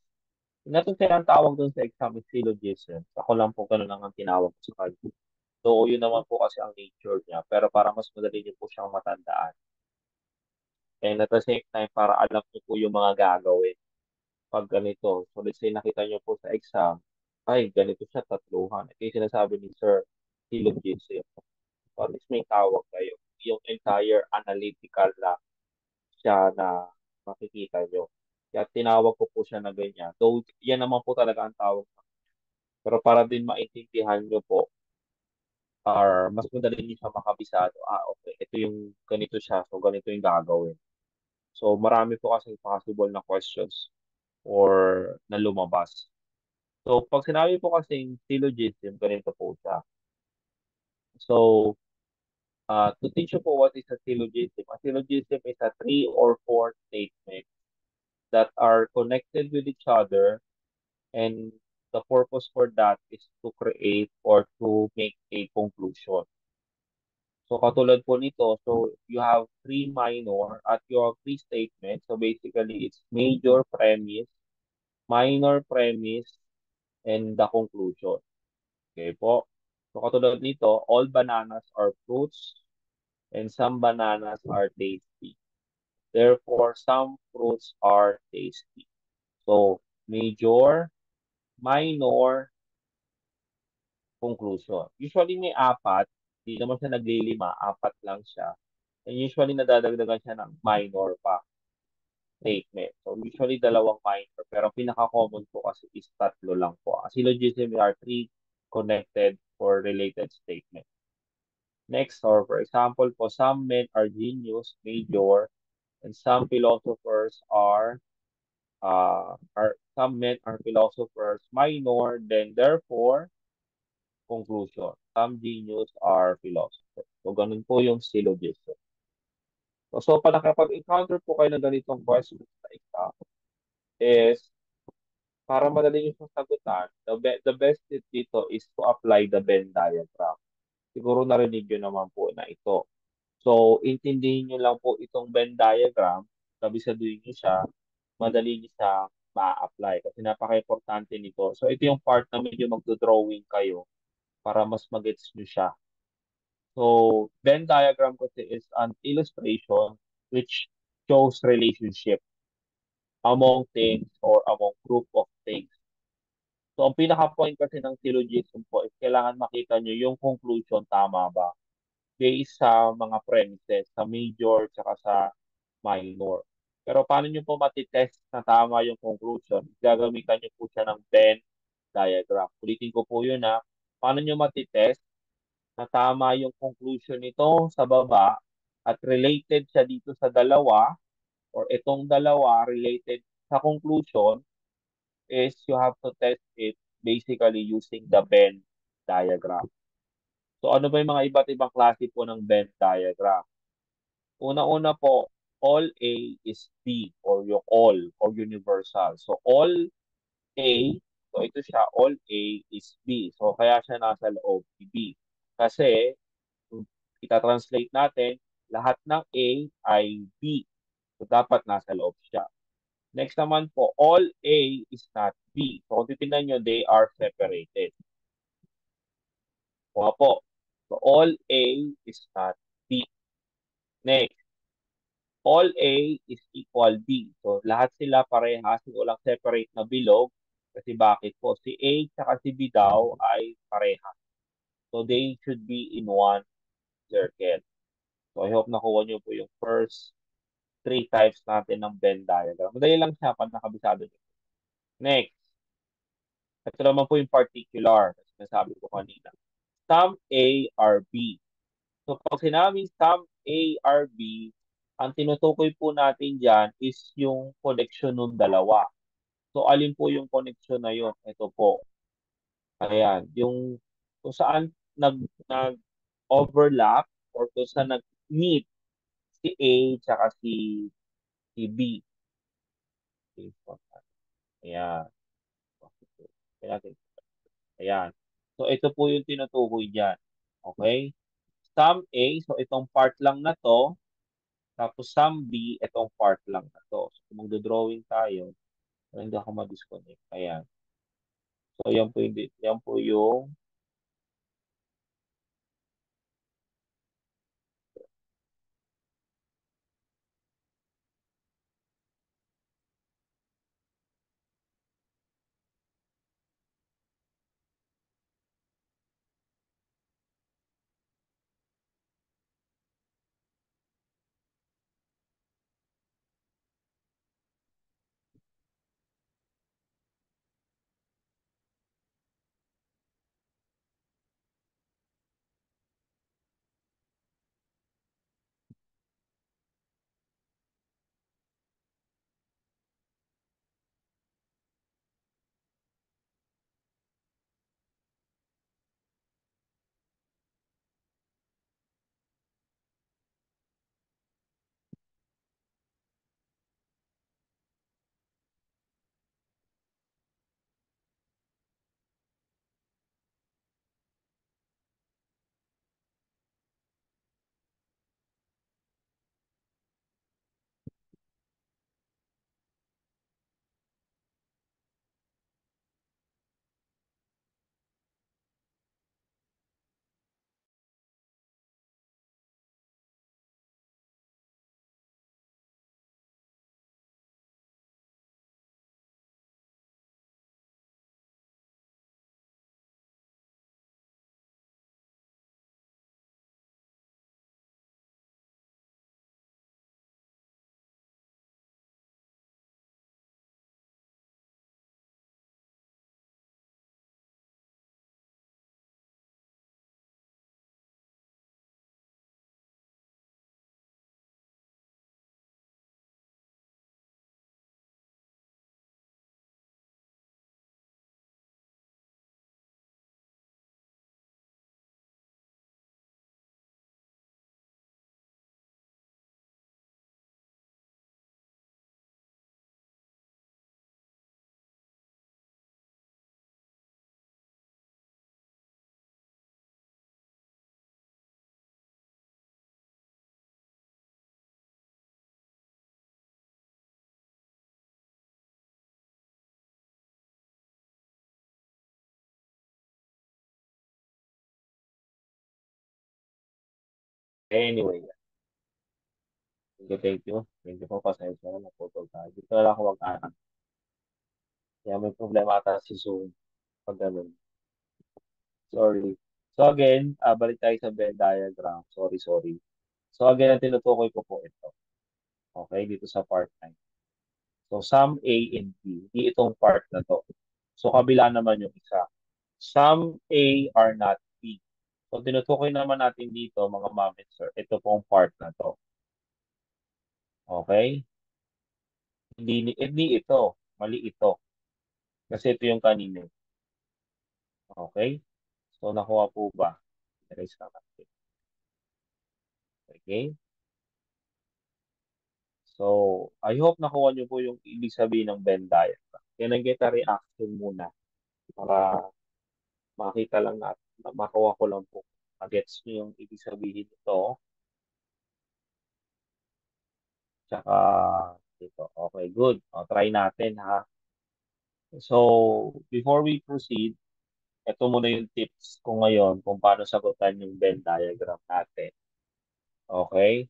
natin silang tawag dun sa exam is syllogism. Ako lang po ganun lang ang tinawag ko sa kanya. So, yun naman po kasi ang nature niya. Pero para mas madali niyo po siyang matandaan. And at the same time, para alam niyo po yung mga gagawin pag ganito. So, let's say nakita niyo po sa exam, ay, ganito siya, tatluhan. Ito yung sinasabi ni Sir syllogism. So, at least may tawag kayo. Yung entire analytical na siya na makikita nyo. Kaya tinawag ko po siya na ganyan. Though, yan naman po talaga ang tawag. Pero para din maintindihan nyo po, or mas madali nyo siya makabisado. Ah, okay, ito yung ganito siya. So, ganito yung gagawin. So, marami po kasi possible na questions or na lumabas. So, pag sinabi po kasi syllogism, ganito po siya. So, to teach you po what is a syllogism is a three or four statement that are connected with each other, and the purpose for that is to create or to make a conclusion. So katulad po nito, so you have three minor at you have three statements. So basically, it's major premise, minor premise, and the conclusion. Okay po. So katulad nito, all bananas are fruits and some bananas are tasty. Therefore, some fruits are tasty. So major, minor, conclusion. Usually may apat, di naman siya naglilima, apat lang siya. And usually nadadagdagan siya ng minor pa statement. So usually dalawang minor, pero pinaka-common po kasi is tatlo lang po. Syllogism are three connected or related statement. Next, or for example po, some men are genius, major, and some philosophers are some men are philosophers, minor, then therefore conclusion. Some genius are philosophers. So, ganun po yung syllogism. So pag nakapag-encounter po kayo ng ganitong question sa exam, is para madali nyo siyang sagutan, the best tip dito is to apply the Venn diagram. Siguro narinig nyo naman po na ito. So, intindihin nyo lang po itong Venn diagram, kabisaduhin nyo siya, madali nyo siya ma-apply kasi napaka-importante nito. So, ito yung part na medyo magdo-drawing kayo para mas magets nyo siya. So, Venn diagram kasi is an illustration which shows relationship among things or among group of things. So, ang pinaka-point kasi ng syllogism po is kailangan makita nyo yung conclusion, tama ba? Based sa mga premises, sa major, tsaka sa minor. Pero paano nyo po matitest na tama yung conclusion? Gagamitan nyo po siya ng Venn diagram. Ulitin ko po yun ha. Paano nyo matitest na tama yung conclusion nito sa baba at related siya dito sa dalawa or itong dalawa related sa conclusion is you have to test it basically using the Venn diagram. So ano ba yung mga iba't ibang klase po ng Venn diagram? Una-una po, all A is B or yung all or universal. So all A, so ito siya, all A is B. So kaya siya nasa loob ni B. Kasi kung ita-translate natin, lahat ng A ay B. So, dapat nasa loob siya. Next naman po, all A is not B. So, kung titignan nyo, they are separated. O po. So, all A is not B. Next, all A is equal B. So, lahat sila parehas. Walang separate na bilog. Kasi bakit po? Si A at si B daw ay parehas. So, they should be in one circle. So, I hope nakuha nyo po yung first three types natin ng Venn diagram. Madali lang siya pag nakabisado nyo. Next, ito naman po yung particular. Nasabi ko kanina. Sum A are B. So pag sinabing sum A are B, ang tinutukoy po natin dyan is yung connection ng dalawa. So, alin po yung connection na yun? Ito po. Ayan. Yung kung saan nag-overlap or kung saan nag-meet si A tsaka si B. Ayan. Ayan. Ayan. So, ito po yung tinutukoy dyan. Okay? Sum A, so itong part lang na to. Tapos sum B, itong part lang na to. So, kung magdo-drawing tayo, hindi ako ma-disconnect. Ayan. So, yan po yung anyway. Thank you, thank you. Thank you po. Pasensya na naputol tayo. Dito na lang ako mag-anak. Kaya may problema ata si Zoom. Pag ganun. Sorry. So again, balik tayo sa Venn diagram. Sorry, sorry. So again, ang tinutukoy ko po ito. Okay, dito sa part 9. So sum A and B, di itong part na to. So kabila naman yung isa. Sum A are not B. So tinutukoy naman natin dito, mga ma'am and sir, ito pong part na to. Okay? Hindi ito. Mali ito. Kasi ito yung kanina. Okay? So nakuha po ba? Erase lang natin. Okay? So, I hope nakuha niyo po yung ibig sabihin ng Venn diagram. Kaya nag-get a reaction muna para makita lang natin, makuha ko lang po. Magets niyo yung ibig sabihin nito. Tsaka dito. Okay, good. O, try natin ha. So, before we proceed, ito muna yung tips ko ngayon kung paano sagutan yung Venn diagram natin. Okay?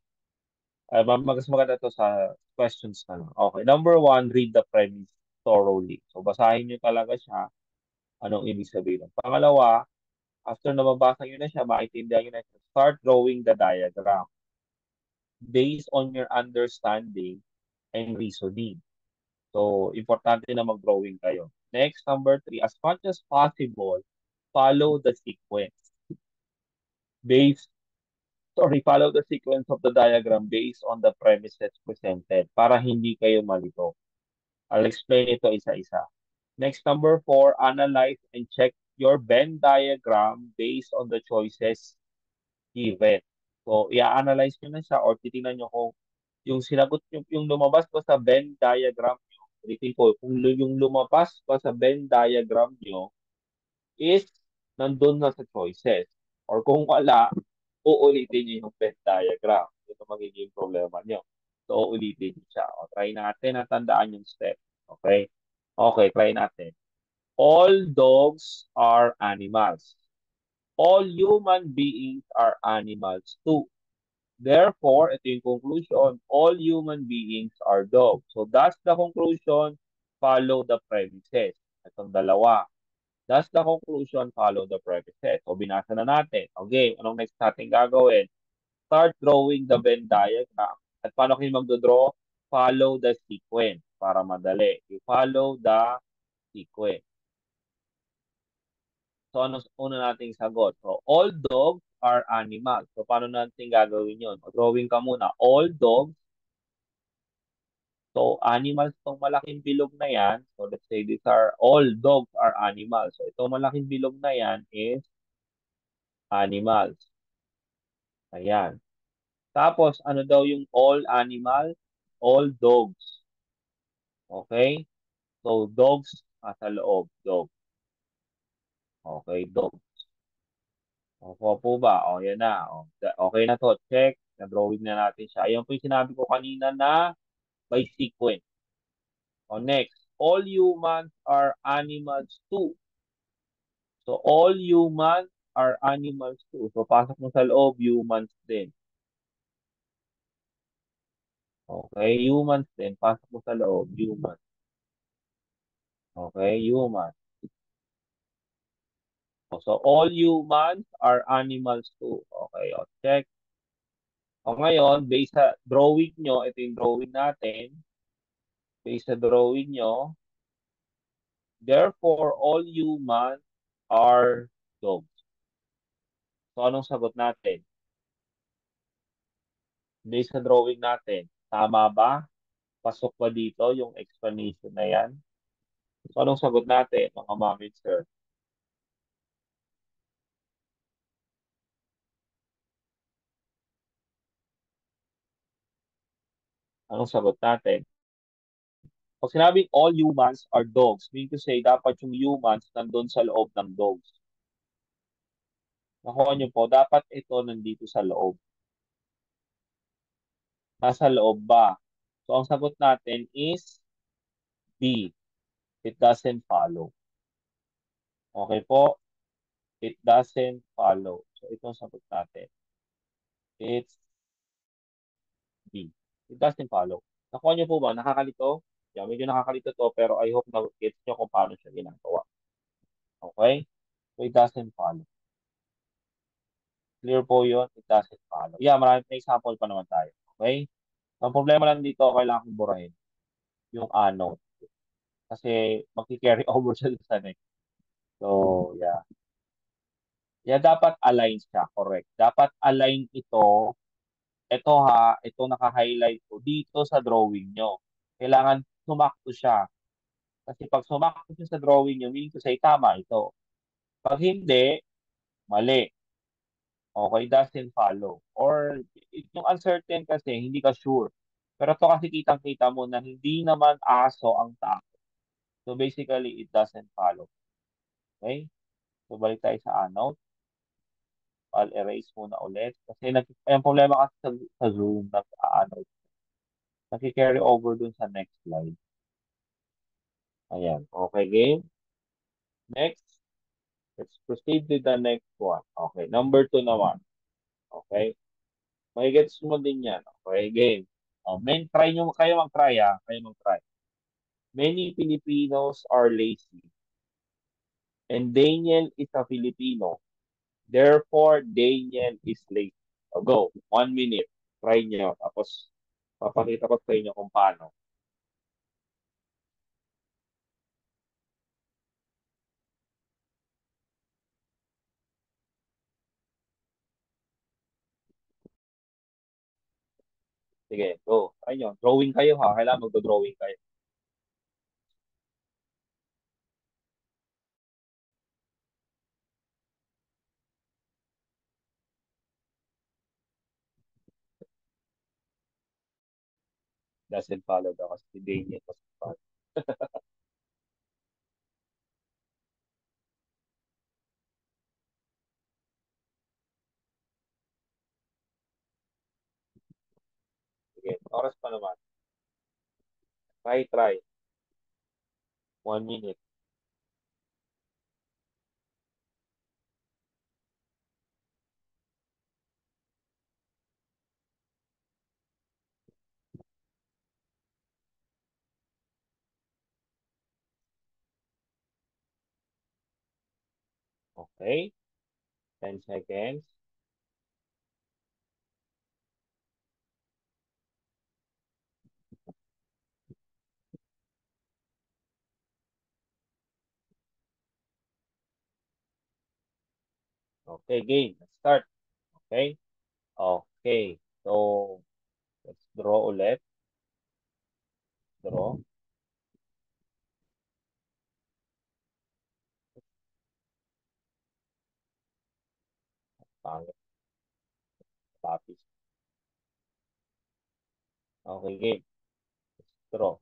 Mas maganda to sa questions na lang. Okay. Number one, read the premise thoroughly. So, basahin nyo talaga siya. Anong ibig sabihin? Pangalawa, after na mabasa nyo na siya, maintindihan nyo na siya, start drawing the diagram based on your understanding and reasoning. So, importante na mag-drawing kayo. Next, number three, as much as possible, follow the sequence. Based, follow the sequence of the diagram based on the premises presented para hindi kayo malito. I'll explain ito isa-isa. Next, number four, analyze and check your Venn diagram based on the choices given. So, i-analyze nyo na siya or titingnan nyo kung yung sinagot nyo, yung lumabas ko sa Venn diagram nyo, ulitin ko, kung yung lumabas ko sa Venn diagram nyo is nandun na sa choices. Or kung wala, uulitin nyo yung Venn diagram. Ito magiging problema nyo. So, uulitin nyo siya. O, try natin na tandaan yung step. Okay? Okay, try natin. All dogs are animals. All human beings are animals too. Therefore, ito yung conclusion, all human beings are dogs. So that's the conclusion, follow the premises. Itong dalawa. That's the conclusion, follow the premises. So binasa na natin. Okay, anong next natin gagawin? Start drawing the Venn diagram. At paano kayo magdodraw? Follow the sequence para madali. You follow the sequence. So, ano una nating sagot? So, all dogs are animals. So, paano natin gagawin yun? O, drawing ka muna. All dogs. So, animals tong malaking bilog na yan. So, let's say these are, all dogs are animals. So, itong malaking bilog na yan is animals. Ayan. Tapos, ano daw yung all animals? All dogs. Okay? So, dogs nasa loob. Dog. Okay, dog. Opo po ba? O, yan na. O, okay na to. Check. Na-drawing na natin siya. Ayan po yung sinabi ko kanina na by sequence. O, next. All humans are animals too. So, all humans are animals too. So, pasok mo sa loob, humans din. Okay, humans din. Pasok mo sa loob, humans. Okay, humans. So, all humans are animals too. Okay, o, check. O ngayon, based sa drawing nyo, ito yung drawing natin. Based sa drawing nyo, therefore, all humans are dogs. So, anong sagot natin? Based sa drawing natin, tama ba? Pasok ba dito yung explanation na yan? So, anong sagot natin, mga ma'am and sir? Anong sagot natin? Pag sinabing all humans are dogs, mean to say, dapat yung humans nandun sa loob ng dogs. Nakuha niyo po, dapat ito nandito sa loob. Nasa loob ba? So, ang sagot natin is B. It doesn't follow. Okay po? It doesn't follow. So, itong sagot natin. It's B. It doesn't follow. Nakuha niyo po ba? Nakakalito? Yeah, medyo nakakalito to, pero I hope na gets niyo kung paano siya ginagawa. Okay? So, it doesn't follow. Clear po yun? It doesn't follow. Yeah, marami may example pa naman tayo. Okay? Ang problema lang dito, kailangan kong burahin yung ano. Kasi magki-carry over siya sa next. So, yeah. Yeah, dapat align siya. Correct. Dapat align ito. Ito ha, ito naka-highlight ko dito sa drawing nyo. Kailangan sumakto siya. Kasi pag sumakto siya sa drawing nyo, meaning to say, tama ito. Pag hindi, mali. Okay, doesn't follow. Or yung uncertain kasi, hindi ka sure. Pero ito kasi kitang-kita mo na hindi naman aso ang tao. So basically, it doesn't follow. Okay? So balik tayo sa ano. I'll erase muna ulit. Kasi yung problema kasi sa Zoom, ano, naki-carry over dun sa next slide. Ayan. Okay, game. Next. Let's proceed to the next one. Okay, number two naman. Okay. May gets mo din yan. Okay, game. Try nyo, kayo mag-try ha. Kayo mag-try. Many Filipinos are lazy. And Daniel is a Filipino. Therefore, Daniel is lazy. So, go. 1 minute. Try nyo. Tapos, papakita ko sa inyo kung paano. Sige, go. Try nyo. Drawing kayo ha. Kailangan magdo-drawing kayo. Doesn't follow daw kasi si Daniel doesn't follow. Sige, oras pa naman. Try, try. 1 minute. Okay. 10 seconds. Okay, game. Let's start. Okay? Okay. So, let's draw ulit. Draw. Pangit. Tapis. Okay, game. Draw.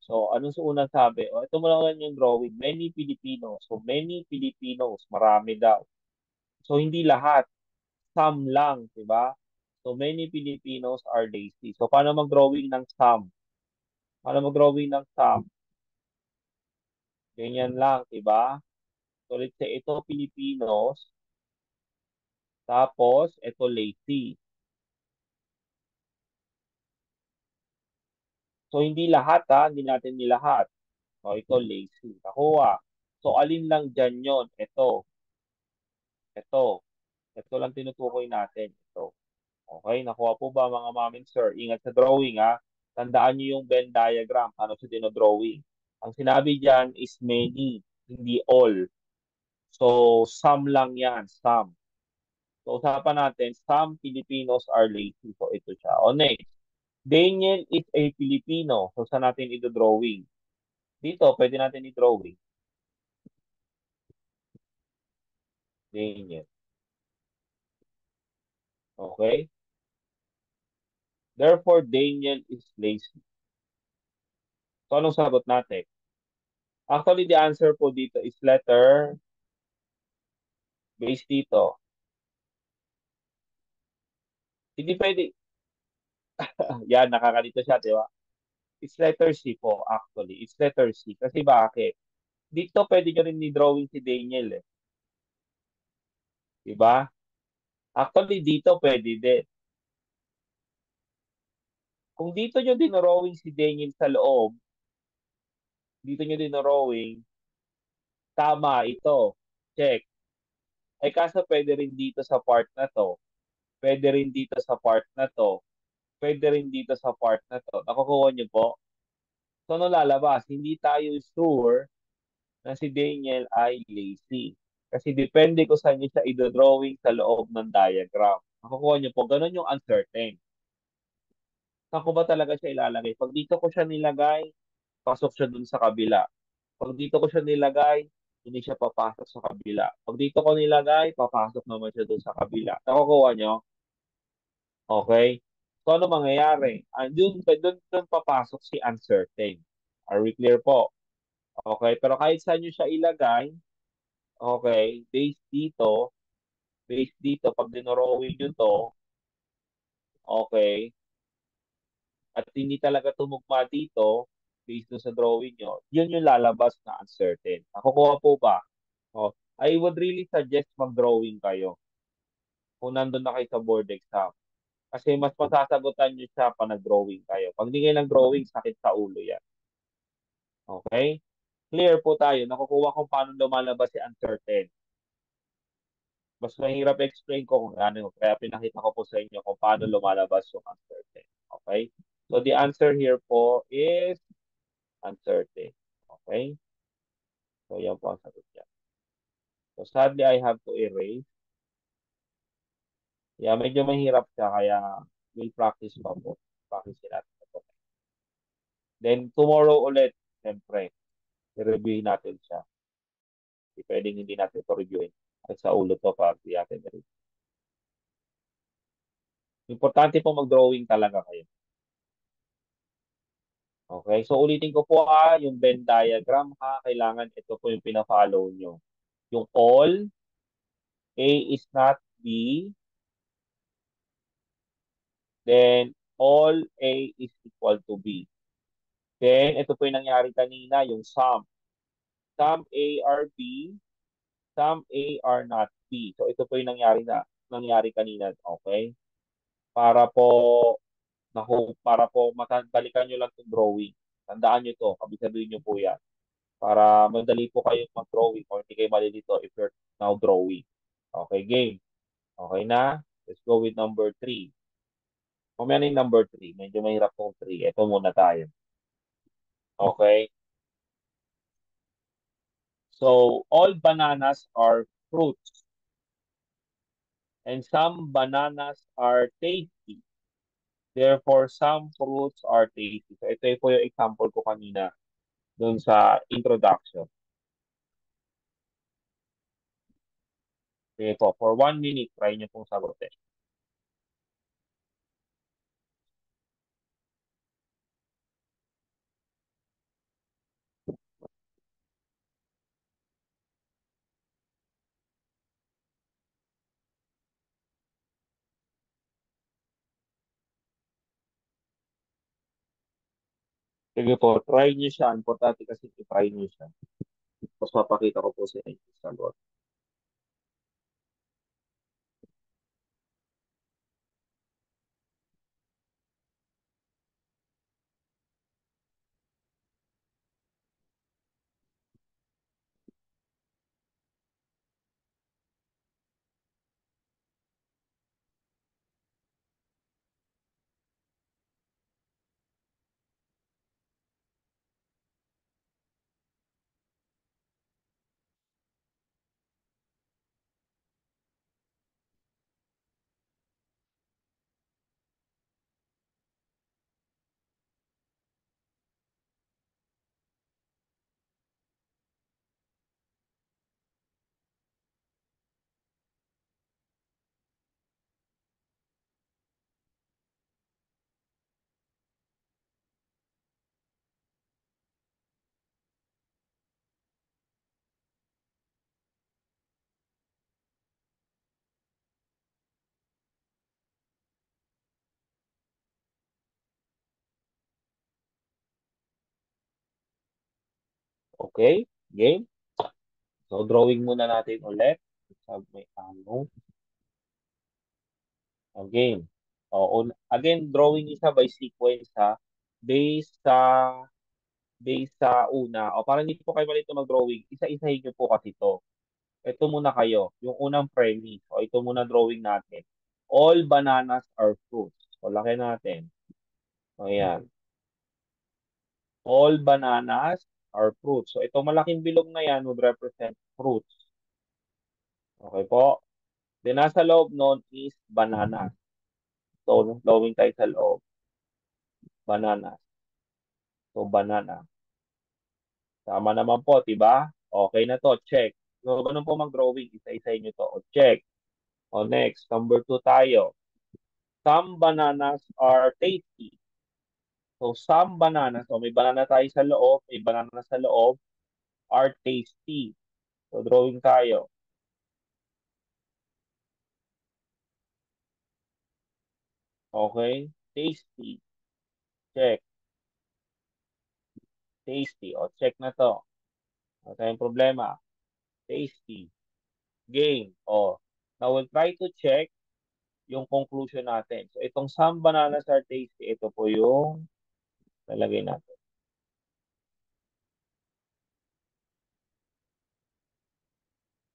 So, anong sa unang sabi? O, ito mo lang yung drawing. Many Filipinos. So, many Filipinos. Marami daw. So, hindi lahat. Some lang, di ba? So, many Filipinos are lazy. So, paano mag-drawing ng some? Paano mag-drawing ng some? Ganyan lang, di ba? So, let's say, ito Filipinos. Tapos, ito lazy. So, hindi lahat ha. Hindi natin nilahat. So, ito lazy. Nakuha. So, alin lang dyan yon? Ito. Ito. Ito lang tinutukoy natin. Ito. Okay, nakuha po ba mga ma'am and sir? Ingat sa drawing ha. Tandaan niyo yung Venn diagram. Ano sa dinodrawing? Ang sinabi diyan is many, hindi all. So, some lang yan. Some. So, usapan natin, some Filipinos are lazy. So, ito siya. O next, Daniel is a Filipino. So, saan natin ito-drawing? Dito, pwede natin i-drawing. Daniel. Okay? Therefore, Daniel is lazy. So, anong sagot natin? Actually, the answer po dito is letter based dito. Hindi pwede. Yan, nakakalito siya, di ba? It's letter C po, actually. It's letter C. Kasi bakit? Dito pwede nyo rin ni-drawing si Daniel, eh. Di ba? Actually, dito pwede din. Kung dito nyo dinrawing si Daniel sa loob, dito nyo dinrawing, tama ito. Check. Eh kaso pwede rin dito sa part na to. Pwede rin dito sa part na to. Pwede rin dito sa part na to. Nakukuha nyo po? So, ano lalabas? Hindi tayo sure na si Daniel ay lazy. Kasi depende ko sa niya siya i-drawing sa loob ng diagram. Nakukuha niyo po, ganun yung uncertain. Saan ko ba talaga siya ilalagay? Pag dito ko siya nilagay, pasok siya dun sa kabila. Pag dito ko siya nilagay, hindi siya papasok sa kabila. Pag dito ko nilagay, papasok naman siya dun sa kabila. Nakukuha niyo? Okay? So, ano mangyayari? Dun papasok si uncertain. Are we clear po? Okay, pero kahit saan nyo siya ilagay, okay, base dito, pag dinorowing nyo to, okay, at hindi talaga tumugma dito, based dun sa drawing nyo, yun yung lalabas na uncertain. Nakukuha po ba? Oh, I would really suggest mag-drawing kayo kung nandun na kayo sa board exam. Kasi mas masasagutan nyo siya pa nag-drawing kayo. Pag hindi kayo nag-drawing, sakit sa ulo yan. Okay? Clear po tayo. Nakukuha kung paano lumalabas si uncertain. Mas mahirap explain ko kung ano, kaya pinakita ko po sa inyo kung paano lumalabas yung uncertain. Okay? So the answer here po is uncertain. Okay? So yan po ang sagot niya. So sadly, I have to erase. Yeah, medyo mahirap siya, kaya we'll practice pa po. Practice natin ito. Then tomorrow ulit, siyempre, i-review natin siya. Hindi pwedeng hindi natin ito reviewin. At sa ulo to pa, di natin i-review. Importante po mag-drawing talaga kayo. Okay, so ulitin ko po yung Venn diagram kailangan ito po yung pina-follow nyo. Yung all, A is not B, then all A is equal to B. Then, ito po yung nangyari kanina, yung sum. Sum A are B, sum A are not B. So, ito po yung nangyari kanina, okay? Para po, para po, balikan nyo lang itong drawing. Tandaan nyo to, kabisabihin nyo po yan. Para madali po kayong mag-drawing or hindi kayo malilito if you're now drawing. Okay, game. Okay na? Let's go with number 3. Mamaya na yung number 3. Medyo mahirap tong 3. Ito muna tayo. Okay? So, all bananas are fruits and some bananas are tasty. Therefore, some fruits are tasty. So, ito po yung example ko kanina dun sa introduction. Sige po, for 1 minute, try nyo pong sagutin. Sige po, try nyo siya. Importante kasi i-try nyo siya. Tapos papakita ko po sa inyo yung sagot. Okay? Game? So, drawing muna natin ulit. Sa may ano. Game. Again, drawing isa by sequence ha. Based sa una. O para hindi po kayo malito mag-drawing, isa-isahin nyo po kasi to. Ito muna kayo. Yung unang premise. O ito muna drawing natin. All bananas are fruits. O laki natin. O yan. All bananas are fruits. So ito malaking bilog na yan would represent fruits. Okay po? Then nasa loob nun is banana. So, drawing tayo sa loob. Banana. So, banana. Tama naman po, diba? Okay na to. Check. So, ganun po mag-drawing. Isa-isa nyo to. O, check. O, next. Number 2 tayo. Some bananas are tasty. So, some bananas. So, may banana tayo sa loob. May banana sa loob. Are tasty. So, drawing tayo. Okay? Tasty. Check. Tasty. O, check na to. Wala tayong problema. Tasty. Game. O, now we'll try to check yung conclusion natin. So, itong some bananas are tasty. Ito po yung lalagay natin.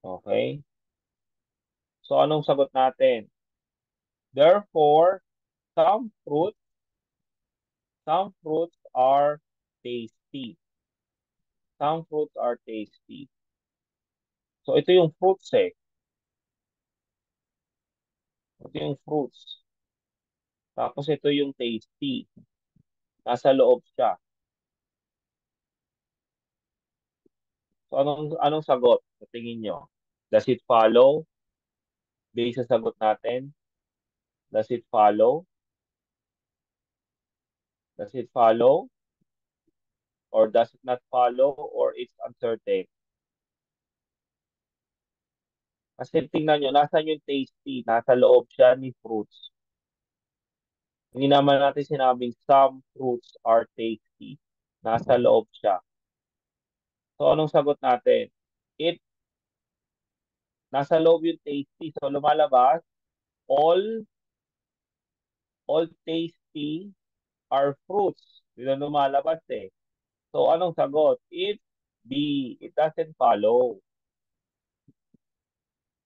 Okay? So, anong sagot natin? Therefore, some fruits, some fruits are tasty. Some fruits are tasty. So, ito yung fruits eh. Ito yung fruits. Tapos, ito yung tasty. Nasa loob siya. So, anong sagot sa tingin nyo? Does it follow? Based sa sagot natin, does it follow? Does it follow? or does it not follow or it's uncertain? Kasi tingnan nyo, nasan yung tasty? Nasa loob siya ni fruits. Hindi naman natin sinabing some fruits are tasty. Nasa loob siya. So, anong sagot natin? It, nasa loob yung tasty. So, lumalabas, all, all tasty are fruits. Yun ang lumalabas eh. So, anong sagot? It, B. It doesn't follow.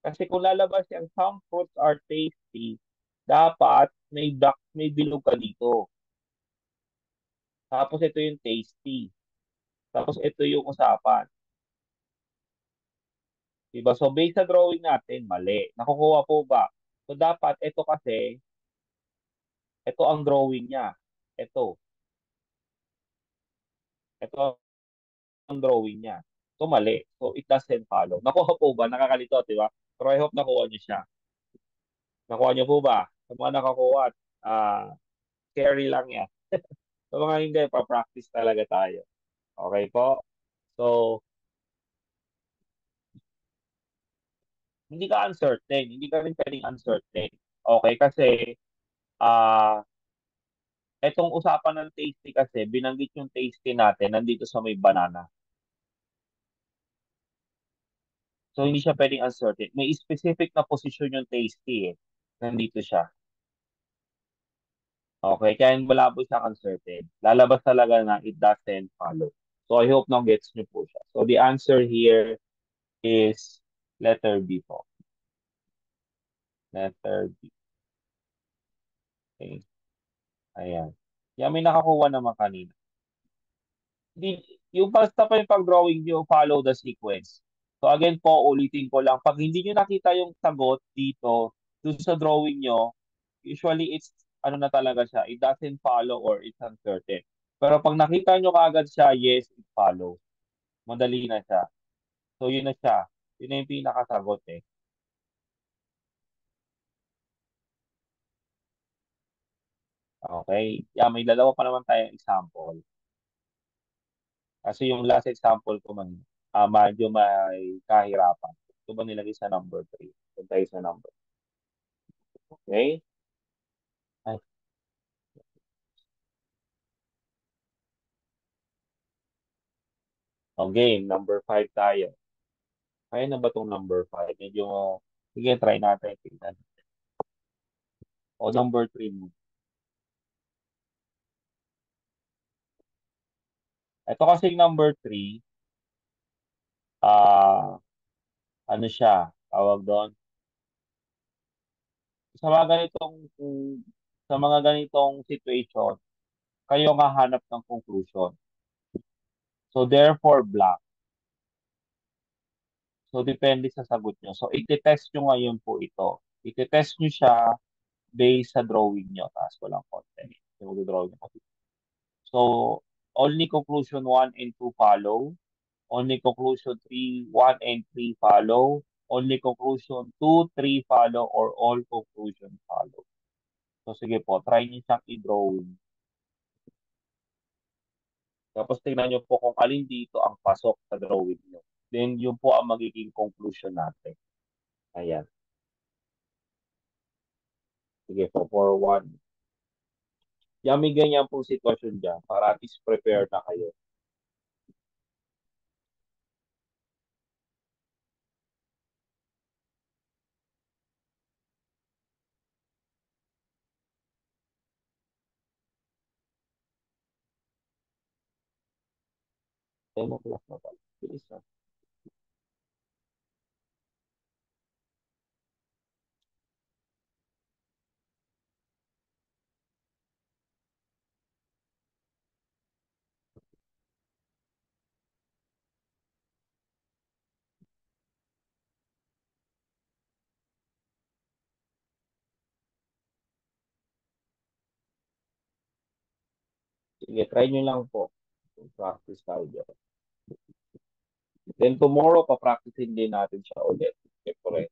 Kasi kung lalabas yung some fruits are tasty, dapat may bilog ka dito. Tapos ito yung tasty. Tapos ito yung usapan. Diba? So based sa drawing natin, mali. Nakukuha po ba? So dapat ito kasi, ito ang drawing niya. Ito. Ito ang drawing niya. So mali. So it doesn't follow. Nakuha po ba? Nakakalito, di ba? Pero I hope nakuha niyo siya. Nakuha niyo po ba? Sa mga nakakuha, ah, carry lang yan. Sa mga hindi, pa-practice talaga tayo. Okay po? So, hindi ka uncertain. Hindi ka rin pwedeng uncertain. Okay? Kasi, ah, etong usapan ng tasty kasi, binanggit yung tasty natin nandito sa may banana. So, hindi siya pwedeng uncertain. May specific na posisyon yung tasty eh. Nandito siya. Okay? Kaya malabo siya uncertain. Lalabas talaga na it doesn't follow. So, I hope na gets nyo po siya. So, the answer here is letter B po. Letter B. Okay. Ayan. Yan, may nakakuha naman kanina. Yung basta pa yung pag-drawing nyo, follow the sequence. So again po, ulitin ko lang, pag hindi nyo nakita yung sagot dito, dun sa drawing nyo, usually it's, ano na talaga siya, it doesn't follow or it's uncertain. Pero pag nakita nyo kaagad siya, yes, it follows. Madali na siya. So yun na siya. Yun na yung pinakasagot eh. Okay? Yeah, may dalawa pa naman tayong example. Kasi yung last example ko man, medyo may kahirapan. Ito ba nilagay sa number 3? Ito tayo sa number. Okay? Ay, okay, number 5 tayo. Kaya na ba itong number 5? Medyo, sige, try natin. Tingnan. O, number 3 mo. Ito kasi number 3, ah, ano siya, tawag doon. Sa mga ganitong, sa mga ganitong situation, kayo nga hanap ng conclusion. So, therefore, blank. So, depende sa sagot nyo. So, iti-test nyo ngayon po ito. Iti-test nyo siya based sa drawing nyo. Taas ko lang konti. So, mag-drawing nyo. So, only conclusion 1 and 2 follow. Only conclusion 3, 1 and 3 follow. Only conclusion 2, 3 follow, or all conclusion follow. So, sige po, try nyo siyang i-drawing. Tapos, tingnan nyo po kung alin dito ang pasok sa drawing nyo. Then, yun po ang magiging conclusion natin. Ayan. Sige po, for 1. Yan, may ganyan pong sitwasyon dyan para at least prepare na kayo. Demo class na pala. Bilis na. Sige, try nyo lang po. Practice tayo dyan. Then tomorrow, pa-practicein din natin siya ulit. Siyempre.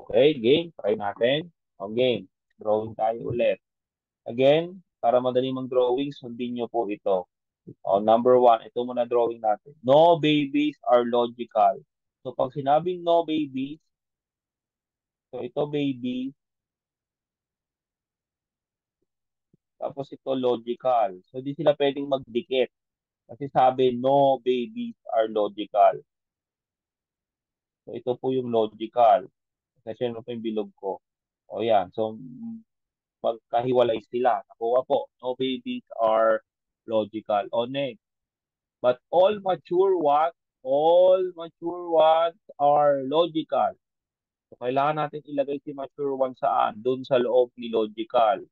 Okay, game. Try natin. O, game. Drawing tayo ulit. Again, para madali mag-drawing, sundin nyo po ito. O, number one, ito muna drawing natin. No babies are logical. So, pag sinabing no babies, so ito baby, tapos ito logical. So, di sila pwedeng magdikit. Kasi sabi, no babies are logical. So, ito po yung logical. Kasi ano po yung bilog ko. O yan. So, magkahiwalay sila. Nakuha po. No babies are logical. O next. But all mature ones are logical. So, kailangan natin ilagay si mature one saan? Doon sa loob ni logical.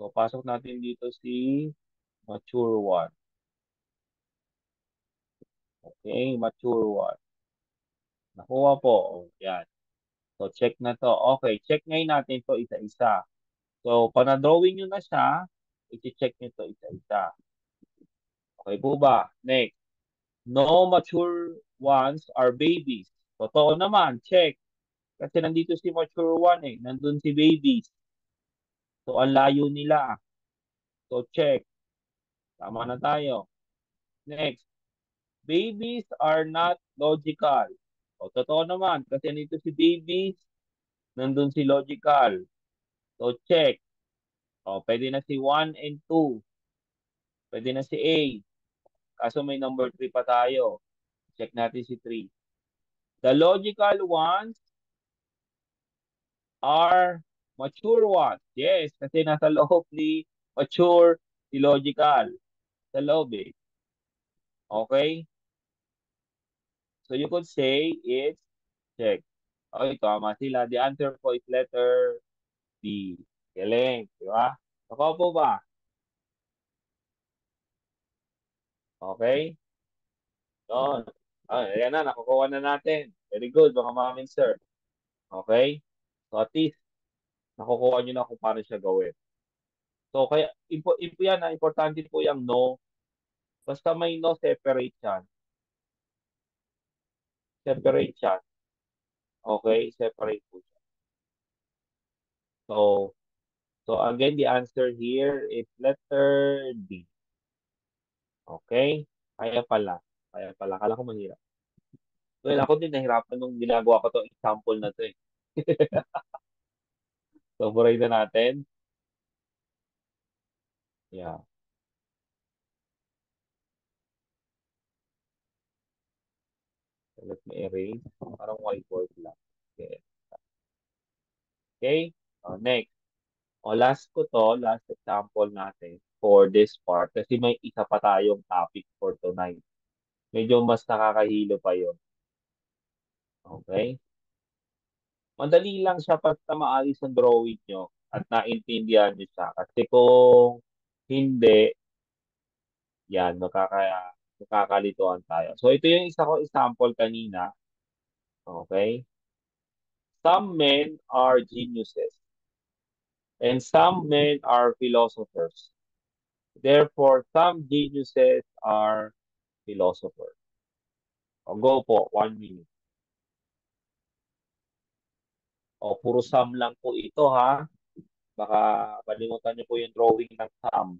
So, pasok natin dito si mature one. Okay, mature one. Nakuha po. O, yan. So, check na to. Okay, check ngayon natin to isa-isa. So, pag na-drawing nyo na siya, i-check nyo to isa-isa. Okay po ba? Next. No mature ones are babies. Totoo naman, check. Kasi nandito si mature one eh. Nandun si babies. So, ang layo nila. So, check. Tama na tayo. Next. Babies are not logical. O, totoo naman. Kasi nandito si babies, nandun si logical. So, check. O, pwede na si 1 and 2. Pwede na si A. Kaso may number 3 pa tayo. Check natin si 3. The logical ones are mature ones. Yes, kasi nasa loob ni mature si logical. Sa loob eh. Okay? So you could say it's check. Okay, tama sila. The answer po is letter B. Galing, di ba? Ako po ba? Okay? Yun. Ah, ayan na, nakukuha na natin. Very good, mga mamin, sir. Okay? So at least, nakukuha nyo na kung paano siya gawin. So kaya, yan, importante po yung no. Basta may no, separate yan. Separate yan. Okay? Separate po siya. So, so again, the answer here is letter D. Okay? Kaya pala. Kaya pala. Kala ko mahirap. Well, ako din nahirapan nung ginagawa ko to example na to eh. So, buray na natin. Yeah. So, let me erase. Parang whiteboard lang. Okay. Okay? Next. Last ko to. Last example natin for this part. Kasi may isa pa tayong topic for tonight. Medyo mas nakakahilo pa yon. Okay? Madali lang siya basta maayos ang drawing nyo at naintindihan nyo siya. Kasi kung hindi, yan, makakalituhan tayo. So, ito yung isa ko example kanina. Okay? Some men are geniuses and some men are philosophers. Therefore, some geniuses are philosophers. O, go po, 1 minute. O, puro some lang po ito ha. Baka kalimutan niyo po yung drawing ng some.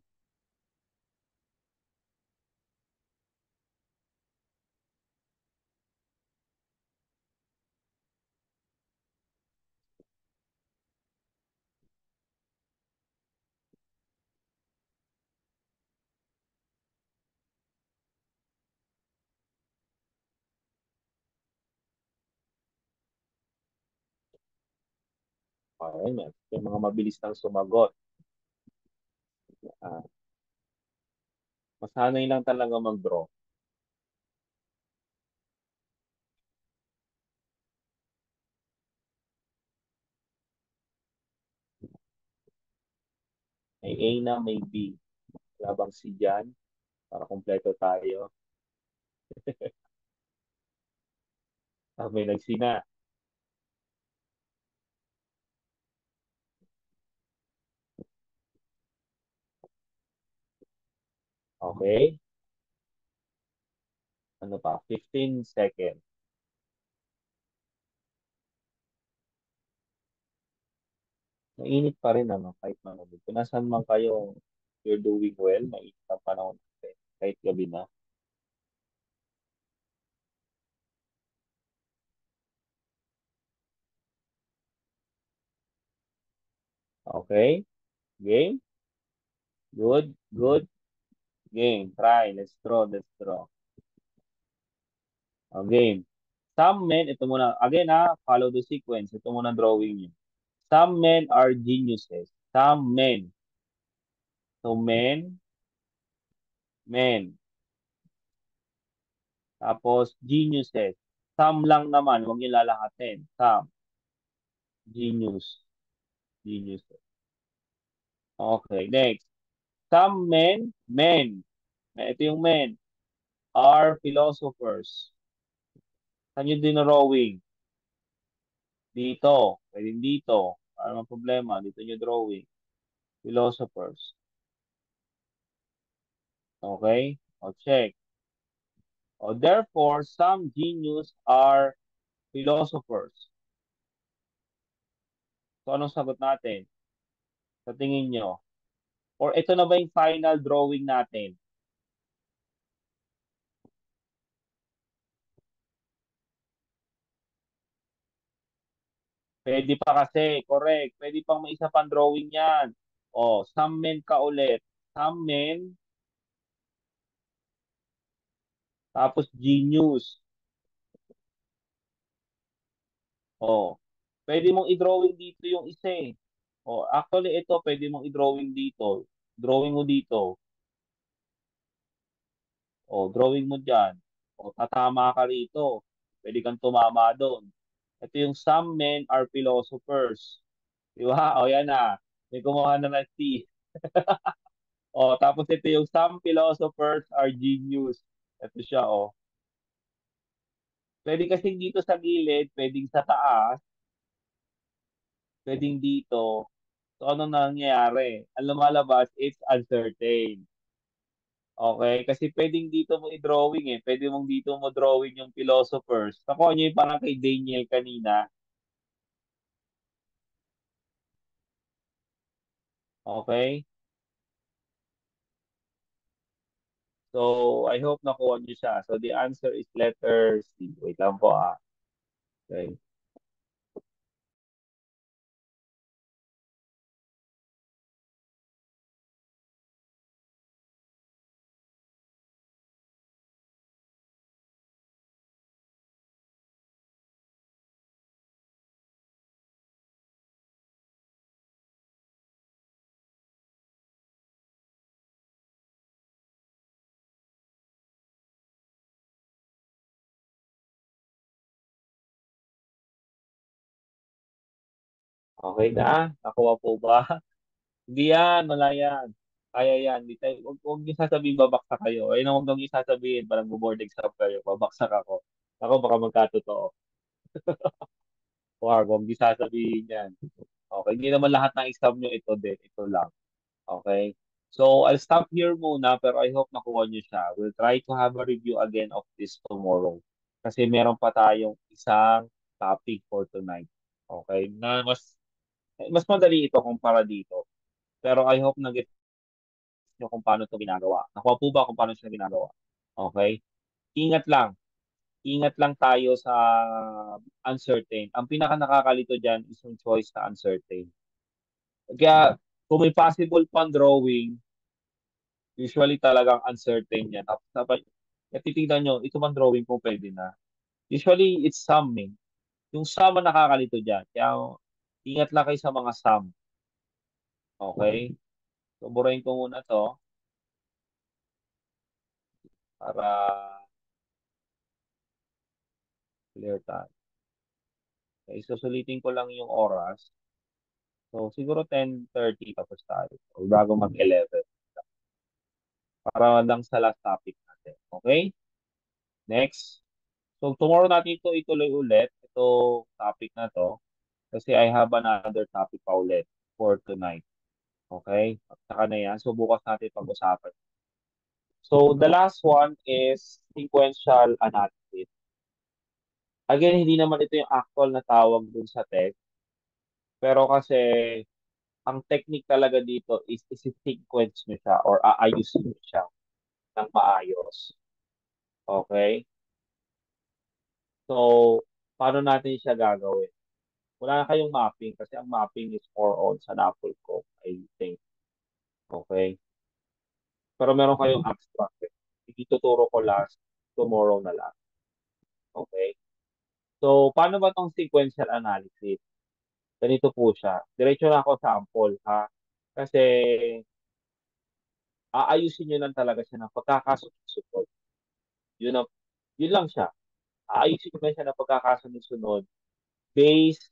Ayun, yung mga mabilis lang sumagot. Ah, masanay lang talaga mag-draw. May A na, may B. Labang C dyan para kumpleto tayo. May nag-C na. Okay. Ano pa? 15 seconds. Mainit pa rin ano, kahit malamig. Kung nasaan man kayo, you're doing well, mainit ang panahon natin. Kahit gabi na. Okay? Game? Good? Good? Game. Try. Let's draw. Let's draw. Game. Some men, ito muna, again ha, follow the sequence. Ito muna drawing niyo. Some men are geniuses. Some men. So men, men. Tapos geniuses. Some lang naman, huwag niyo lalahatin. Some. Genius. Genius. Okay, next. Some men, ito yung men, are philosophers. Saan yung dinrawing? Dito. Pwedeng dito. Ano ang problema? Dito yung drawing. Philosophers. Okay? O, check. O, therefore, some genius are philosophers. So, anong sagot natin? Sa tingin nyo? Or ito na ba yung final drawing natin? Pwede pa kasi, correct. Pwede pang may isa pang drawing yan. O, some men ka ulit. Some men, tapos genius. O, pwede mong i-drawing dito yung isa eh. O, actually, ito, pwede mong i-drawing dito. Drawing mo dito. O, drawing mo dyan. O, tatama ka rito. Pwede kang tumama doon. Ito yung some men are philosophers. Di ba? O, yan na. May kumuha na ng T. O, tapos ito yung some philosophers are genius. Ito siya, o. Pwede kasing dito sa gilid, pwedeng sa taas, pwedeng dito. So, ano nangyayari? Ang lumalabas, it's uncertain. Okay? Kasi pwedeng dito mo i-drawing eh. Pwede mong dito mo drawing yung philosophers. Nakuha niyo yung parang kay Daniel kanina. Okay? So, I hope nakuha niyo siya. So, the answer is letter C. Wait lang po ah. Okay. Okay na? Nakuha po ba? Hindi yan. Wala yan. Kaya yan. Di tayo, huwag niyo sasabihin babaksak kayo. Ayun ang huwag niyo sasabihin. Parang board exam kayo. Babaksak ako. Ako baka magkatotoo. Huwag niyo sasabihin yan. Okay. Hindi naman lahat ng exam nyo ito din. Ito lang. Okay? So, I'll stop here muna pero I hope nakuha niyo siya. We'll try to have a review again of this tomorrow. Kasi meron pa tayong isang topic for tonight. Okay? Na mas madali ito kumpara dito. Pero I hope nag-gets nyo kung paano ito ginagawa. Nakuha po ba kung paano siya ginagawa? Okay? Ingat lang. Ingat lang tayo sa uncertain. Ang pinaka nakakalito dyan is yung choice na uncertain. Kaya kung may possible pang drawing, usually talagang uncertain yan. Tapos dapat, titignan nyo, ito man drawing kung pwede na. Usually, it's summing. Yung sum ang nakakalito dyan. Kaya, ingat lang kayo sa mga sum. Okay? So, burahin ko muna to para clear tayo. Okay, so sulitin ko lang yung oras. So, siguro 10:30 tapos tayo. O bago mag-11. Para lang sa last topic natin. Okay? Next. So, tomorrow natin ito ituloy ulit. Ito topic na to. Kasi I have another topic pa ulit for tonight. Okay? At saka na yan. So, bukas natin pag-usapan. So, the last one is sequential analysis. Again, hindi naman ito yung actual na tawag dun sa text. Pero kasi ang technique talaga dito is isi-sequence nyo siya or aayusin nyo siya ng maayos. Okay? So, paano natin siya gagawin? Wala na kayong mapping kasi ang mapping is more on sa NAPOL ko, I think. Okay? Pero meron kayong abstract. Ituturo ko last tomorrow na lang. Okay? So, paano ba tong sequential analysis? Ganito po siya. Diretso na ako sa sample, ha? Kasi aayusin nyo lang talaga siya ng pagkakasunod. Yun, yun lang siya. Aayusin nyo lang siya ng pagkakasunod based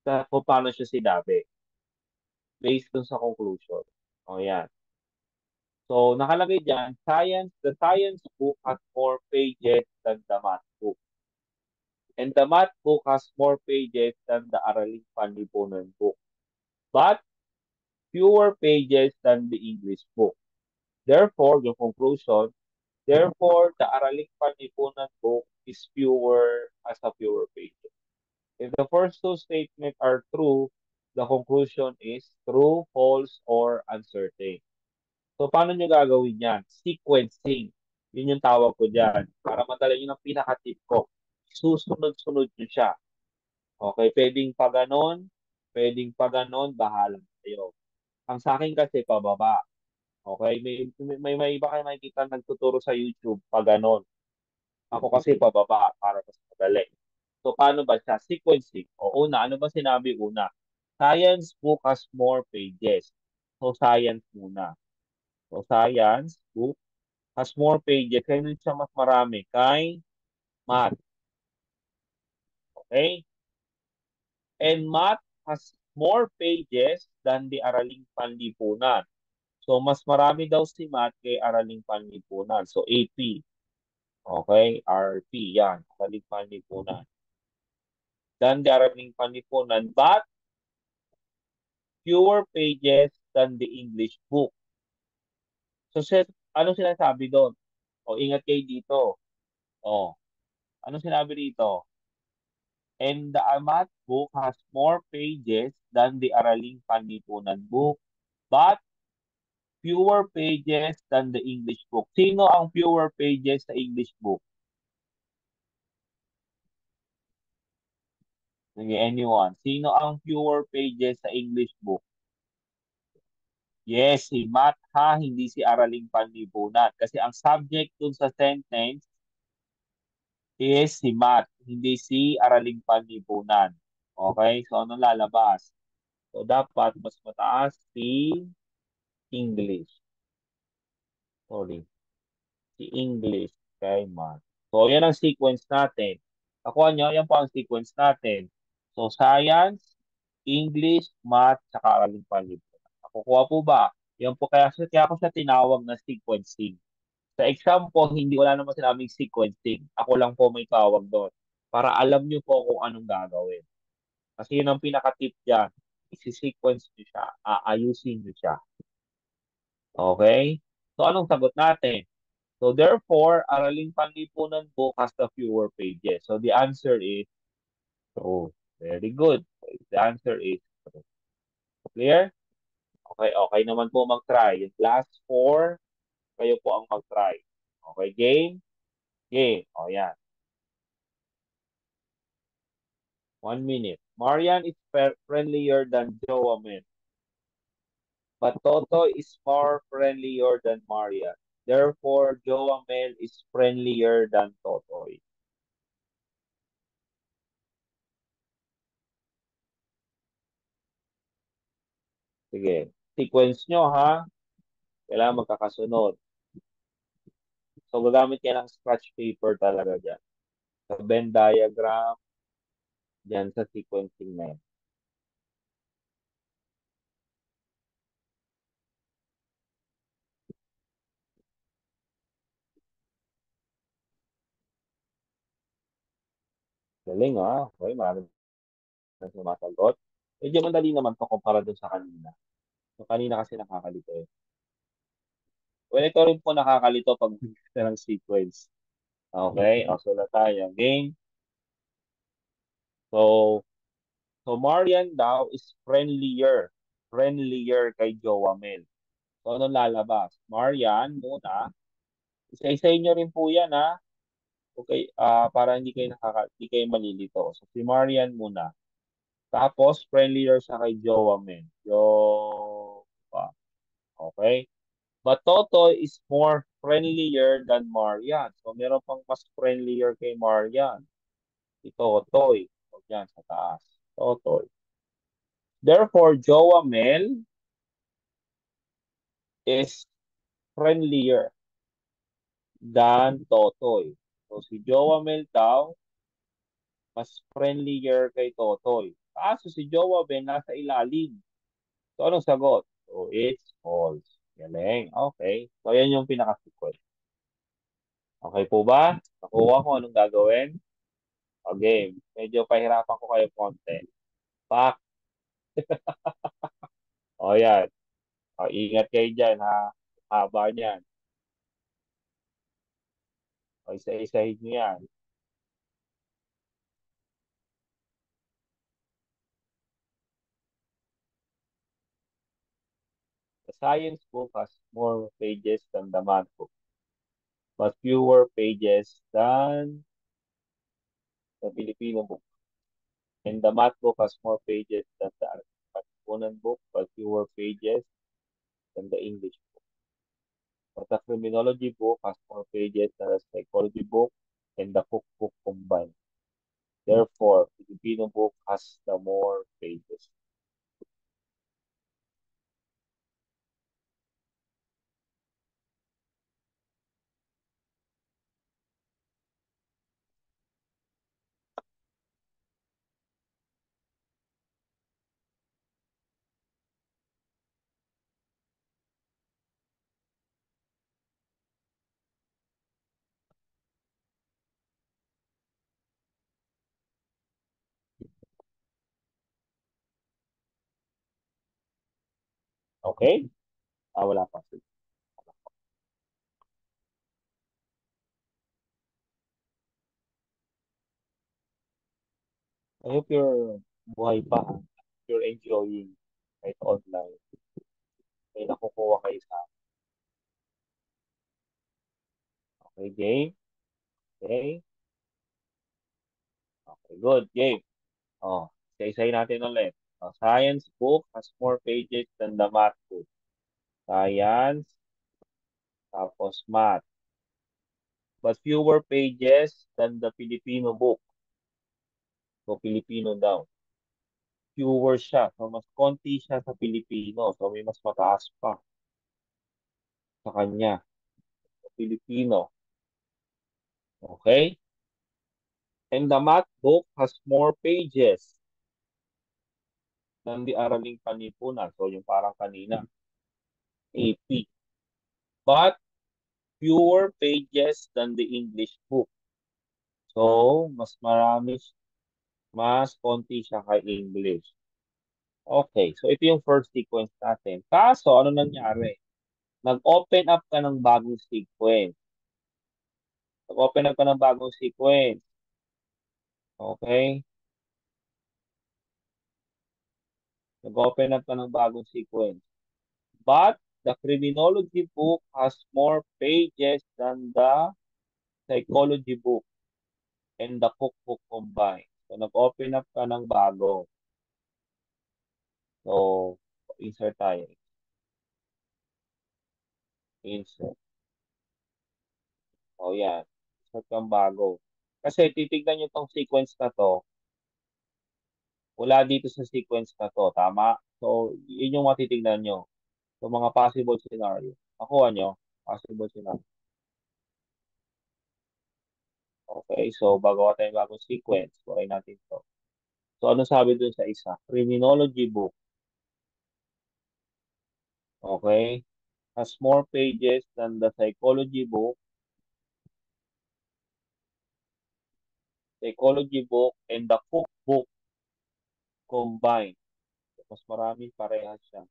sa kung paano siya sinabi. Based dun sa conclusion. O yan. So, nakalagay dyan, the science book has more pages than the math book. And the math book has more pages than the Araling Panlipunan book. But fewer pages than the English book. Therefore, the conclusion, therefore, the Araling Panlipunan book is fewer as a fewer pages. If the first two statements are true, the conclusion is true, false, or uncertain. So, paano nyo gagawin yan? Sequencing. Yun yung tawag ko dyan. Para madala yun ang pinaka-tip ko. Susunod-sunod nyo siya. Okay, pwedeng pa ganon, bahala kayo. Ang sa akin kasi pababa. Okay, may iba kayo makikita nagtuturo sa YouTube pa ganon. Ako kasi pababa para mas madali. So, paano ba siya? Sequencing. O una, ano ba sinabi una? Science book has more pages. So, science muna. So, science book has more pages. Kaya siya mas marami kay math. Okay? And math has more pages than the Araling Panlipunan. So, mas marami daw si math kay Araling Panlipunan. So, AP. Okay? RP. Yan. Araling Panlipunan. Than the Araling Panlipunan. But, fewer pages than the English book. So, ano sinasabi doon? O, ingat kayo dito. O, ano sinabi dito? And the math book has more pages than the Araling Panlipunan book, but fewer pages than the English book. Sino ang fewer pages sa English book? Sige, anyone. Sino ang fewer pages sa English book? Yes, si Matt ha, hindi si Araling Panlipunan. Kasi ang subject dun sa sentence is si Matt, hindi si Araling Panlipunan. Okay? So, anong lalabas? So, dapat mas mataas si English. Sorry. Si English kay Math. So, yan ang sequence natin. Nakuha nyo, yan po ang sequence natin. So, science, English, math, saka araling panlipunan. Nakukuha po ba? Yan po kaya ko siya tinawag na sequencing. Sa exam po, hindi wala naman sinabing sequencing. Ako lang po may tawag doon. Para alam nyo po kung anong gagawin. Kasi yun ang pinaka-tip dyan. Isi-sequence nyo siya. Aayusin nyo siya. Okay? So, anong sagot natin? So therefore, Araling Panlipunan book has the fewer pages. So the answer is true. Very good. So the answer is true. Clear? Okay, okay naman po mag-try. Yung last four, kayo po ang mag-try. Okay, game? Game. O yan. 1 minute. Marian is friendlier than Joamin, but Toto is more friendlier than Marian. Therefore, Joamel is friendlier than Totoy. Sige. Sequence nyo ha. Kailangan magkakasunod. So, gagamit ka ng scratch paper talaga dyan. Sa Venn diagram, dyan sa sequencing na yan. Galing ah. Okay, marami na sumasagot. Medyo madali naman to kumpara dun sa kanina. So, kanina kasi nakakalito eh. Well, ito rin po nakakalito pag gusto ng sequence. Okay, o so na tayo. Game. So, so Marian daw is friendlier. friendlier kay Jowa Mel? So, anong lalabas? Marian muna. Isa-isahin nyo rin po yan, ha? Okay, para hindi kayo malilito. So, si Marian muna. Tapos, friendlier siya kay Jowa Mel. Okay? But Totoy is more friendlier than Marian. So, meron pang mas friendlier kay Marian. Si Totoy. O, dyan, sa taas. Totoy. Therefore, Jowa Mel is friendlier than Totoy. So, si Jowa Mel daw, mas friendlier kay Totoy. Kaso si Jowa Mel nasa ilalim. So, anong sagot? So, it's false. Galing. Okay. So, yan yung pinaka-sequence. Okay po ba? Nakuha ko anong gagawin? Okay. Medyo pahirapan ko kayo konti. Pak. O, yan. O, ingat kayo dyan, ha? Haba niyan. O, isa-isahin nyo yan. The science book has more pages than the math book, but fewer pages than the Filipino book. And the math book has more pages than the Katipunan book, but fewer pages than the English book. But the criminology book has more pages than the psychology book and the cookbook combined. Therefore, the Filipino book has the more pages. Okay? Wala pa. I hope you're buhay pa. Ha? You're enjoying right online. May nakukuha kayo sa okay, game. Okay. Okay, good. Game. Oh, isa-isahin natin ulit. Science book has more pages than the math book. Science, tapos math. But fewer pages than the Filipino book. So, Filipino daw. Fewer siya. So, mas konti siya sa Filipino. So, may mas mataas pa sa kanya. Sa Filipino. Okay? And the math book has more pages than the Araling Panlipunan. So, yung parang kanina, AP. But fewer pages than the English book. So, mas konti siya kay English. Okay, so ito yung first sequence natin. Kaso, ano nangyari? Nag-open up ka ng bagong sequence. Nag-open up ka ng bagong sequence. Okay? Nag-open up ka ng bagong sequence. But, the criminology book has more pages than the psychology book and the cookbook combined. So, nag-open up ka ng bago. So, insert tayo. Insert. O yan. Insert kang bago. Kasi titignan nyo tong sequence na to. Wala dito sa sequence na to. Tama? So, yun yung matitignan nyo. So, mga possible scenario. Nakuha nyo? Possible scenario. Okay. So, bago tayo bagong sequence. Kuray natin to. So, ano sabi dun sa isa? Criminology book. Okay. Has more pages than the psychology book and the cookbook combined. Mas marami parehas siya.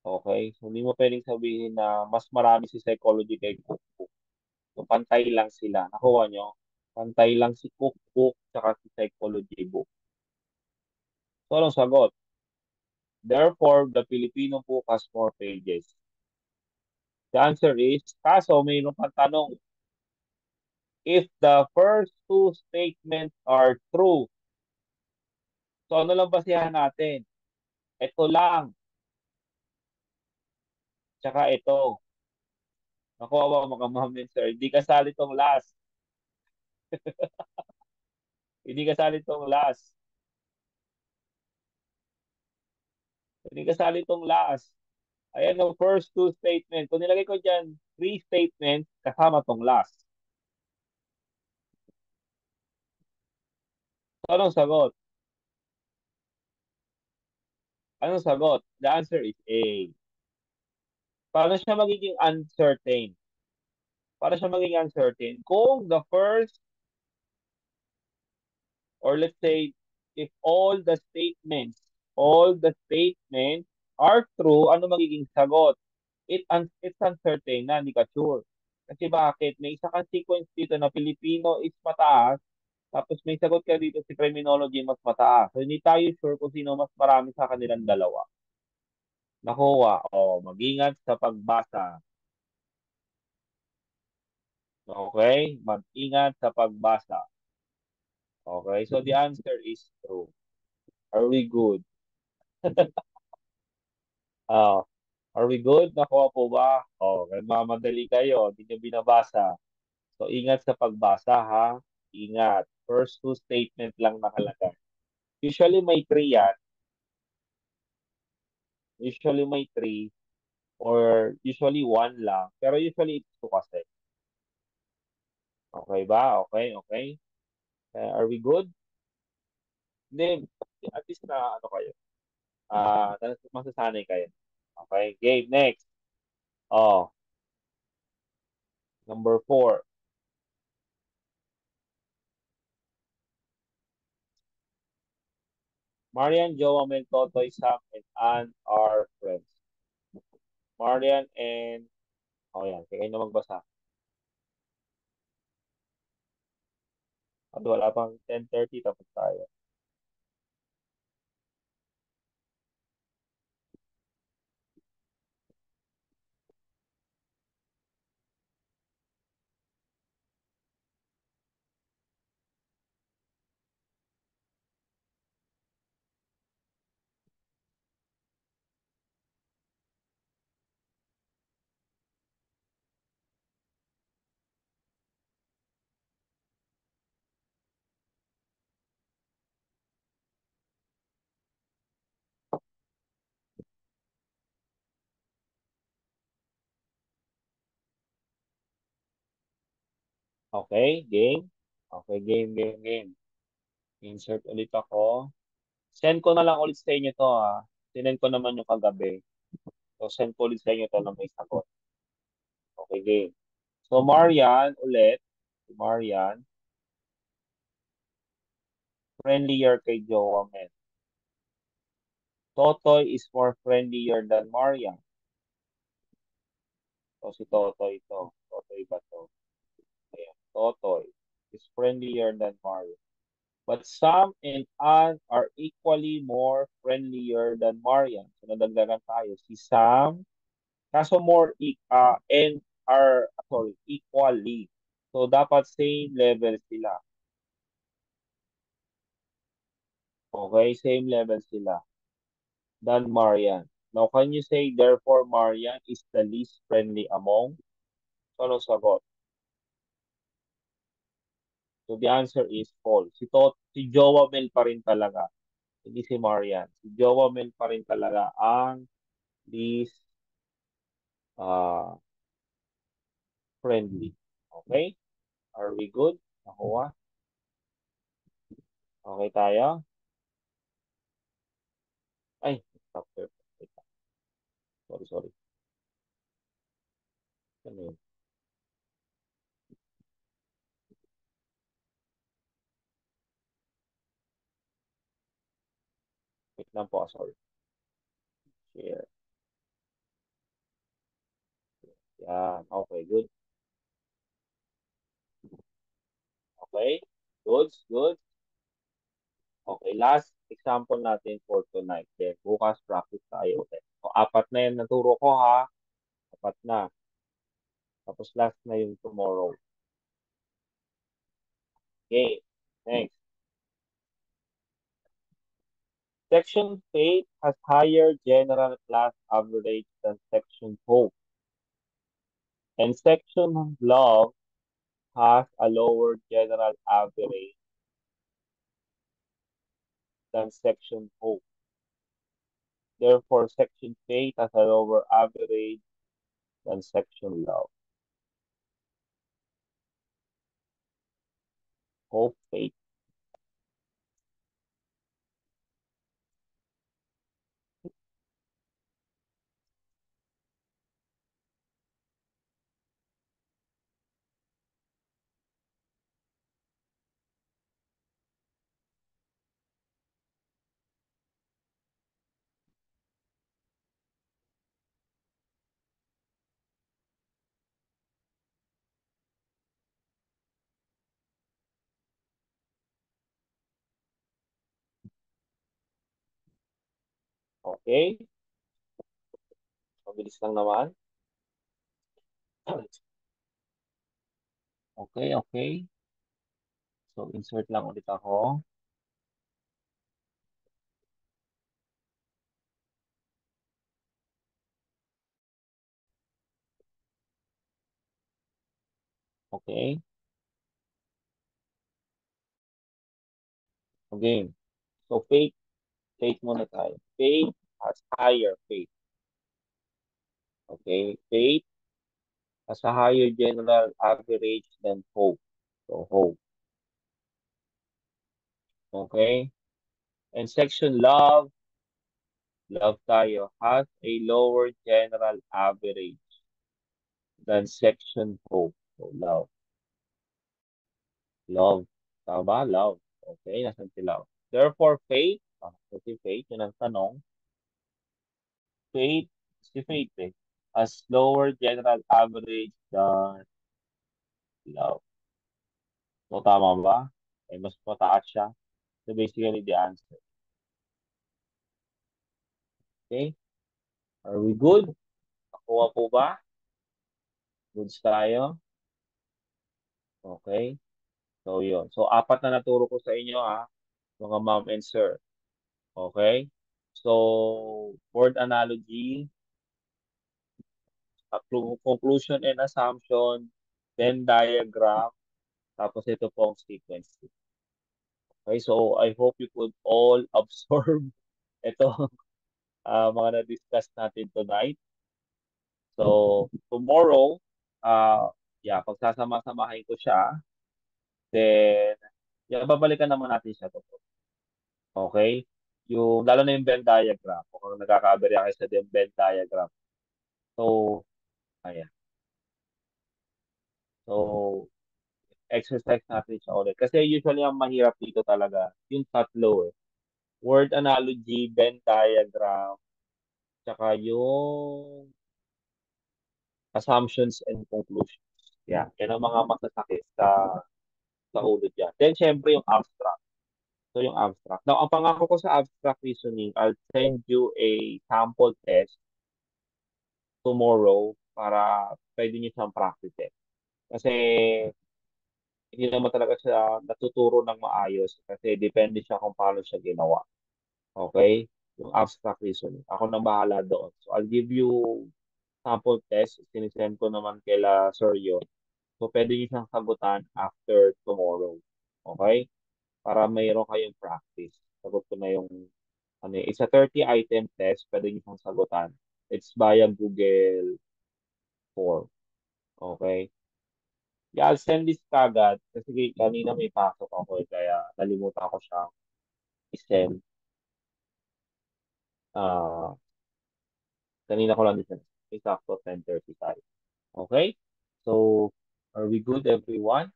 Okay? So, hindi mo pwedeng sabihin na mas marami si psychology kay cookbook. So, pantay lang sila. Nakuha nyo? Pantay lang si cookbook tsaka si psychology book. So, anong sagot? Therefore, the Filipino book has more pages. The answer is, kaso mayroon pang tanong, if the first two statements are true, so ano lang basihan natin? Ito lang, tsaka ito. Nakuha ba mga ma'am and sir? Hindi kasali tong last. Hindi kasali tong last. Hindi kasali tong last. Ayan ang first two statements. Kung nilagay ko dyan, three statements kasama tong last. So, anong sagot? Anong sagot? The answer is A. Paano siya magiging uncertain? Para siya maging uncertain, kung the first, or let's say, if all the statements are true, ano magiging sagot? It's uncertain na, hindi ka sure. Kasi bakit? May isa kang sequence dito na Filipino is mataas, tapos may sagot ka dito si criminology mas mataas. So, hindi tayo sure kung sino mas marami sa kanilang dalawa. Nakuha. O, mag-ingat sa pagbasa. Okay? Mag-ingat sa pagbasa. Okay? So, the answer is true. Are we good? Ah, are we good? Nakuha po ba? Okay, mamadali kayo. Hindi nyo binabasa. So, ingat sa pagbasa, ha? Ingat. First two statement lang nakalagay. Usually may three yan. Usually may three or usually one lang. Pero usually it's two kasi. Okay ba? Okay, okay. Are we good? Hindi, at least na ano kayo. Masasanay kayo. Okay, game next. Oh, number 4. Marian, Joe, Amel, Totoy, Sam, and Ann are friends. Marian and... Oh, yan. Kaya kayo na magbasa. At wala pang 10:30 tapos tayo. Okay, game. Okay, game, game, game. Insert ulit ako. Send ko na lang ulit sa inyo to, ha. Sinend ko naman yung kagabi. So, send ko ulit sa inyo to na may sagot. Okay, game. So, Marian ulit. Si Marian, friendlier kay Jowa Men. Totoy is more friendlier than Marian. So, si Totoy to. Totoy ba to? Ayan. Totoy is friendlier than Marian. But Sam and Ann are equally more friendlier than Marian. So, nadagdagan tayo. Si Sam, kaso more, and are, sorry, equally. So, dapat same level sila. Okay, same level sila than Marian. Now, can you say, therefore, Marian is the least friendly among? So, ano sagot? So, the answer is false. Si Jowa Mel pa rin talaga. Hindi si Marian. Si Jowa Mel pa rin talaga ang least uh, friendly. Okay? Are we good? Nakuha? Okay tayo? Ay, stop there. Wait lang. Sorry, sorry. Ano yun? Wait lang po, sorry. Share. Yan. Okay, good. Okay. Good, good. Okay, last. example natin for tonight. Then, bukas practice tayo ulit. So, apat na yan naturo ko ha. Apat na. Tapos last na yung tomorrow. Okay. Next. Section faith has higher general class average than section hope. And section love has a lower general average than section hope. Therefore, section faith has a lower average than section love. Hope, faith. Okay? Mabilis lang naman. Okay, okay. So, insert lang ulit ako. Okay. Okay. So, faith. Faith muna tayo. Faith has higher faith. Okay? Faith has a higher general average than hope. So, hope. Okay? And section love, love tayo, has a lower general average than section hope. So, love. Love. Tama ba? Love. Okay, nasan si love? Therefore, faith, si faith, yun ang tanong. Faith, si faith has lower general average than love. So, tama ba? Ay, mas mataas siya. So, basically, the answer. Okay? Are we good? Nakuha po ba? Goods tayo? Okay? So, yun. So, apat na naturo ko sa inyo, mga ma'am and sir. Okay? So, word analogy, conclusion and assumption, Venn diagram, tapos ito pong sequence. Okay, so I hope you could all absorb ito mga na-discuss natin tonight. So, tomorrow, yeah, pagsasama-samahin ko siya, then, yeah, babalikan naman natin siya to. Okay? Yung, lalo na yung Venn diagram. Kung nagkakaberya kayo sa Venn diagram. So, ayan. So, exercise natin siya ulit. Kasi usually ang mahirap dito talaga, yung tatlo eh. Word analogy, Venn diagram, tsaka yung assumptions and conclusions. Yeah, yan ang mga masasakit sa ulo dyan. Then, syempre, yung abstract. So, yung abstract. Now, ang pangako ko sa abstract reasoning, I'll send you a sample test tomorrow para pwede nyo siyang practice eh. Kasi, hindi naman talaga siya natuturo ng maayos kasi depende siya kung paano siya ginawa. Okay? Yung abstract reasoning. Ako nang bahala doon. So, I'll give you sample test. Sinisend ko naman kila Sir yun. So, pwede nyo siyang sagutan after tomorrow. Okay? Para mayroon kayong practice. Sagot ko na yung, it's a 30-item test. Pwede nyo siyang sagutan. It's via Google Form. Okay? Yeah, I'll send this kagad kasi kanina may pasok ako kaya nalimutan ko siya i-send. Ah, kanina ko lang din exacto 10:30 tayo. Okay? So, are we good everyone?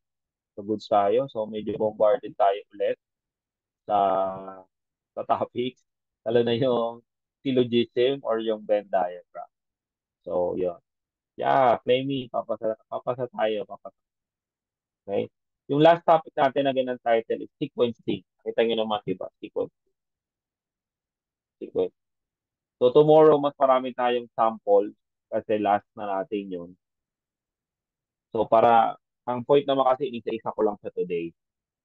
So, good tayo. So, medyo bombarded tayo ulit sa topics. Lalo na yung syllogism or yung Venn diagram. So, yun. Yeah, play me. Papasa tayo. Papasa. Okay? Yung last topic natin na ganang title is sequencing. Kita nyo naman, diba? Sequencing. sequence. So tomorrow, mas marami tayong samples kasi last na natin yun. So ang point naman kasi isa-isa ko lang sa today.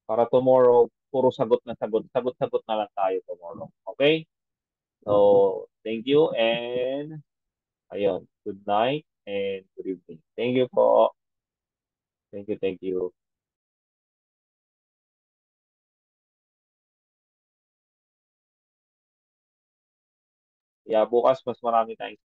Para tomorrow, puro sagot na sagot. Sagot-sagot na lang tayo tomorrow. Okay? So, thank you and ayun, good night and good evening. Thank you po. Thank you, thank you. Yeah, bukas mas marami tayong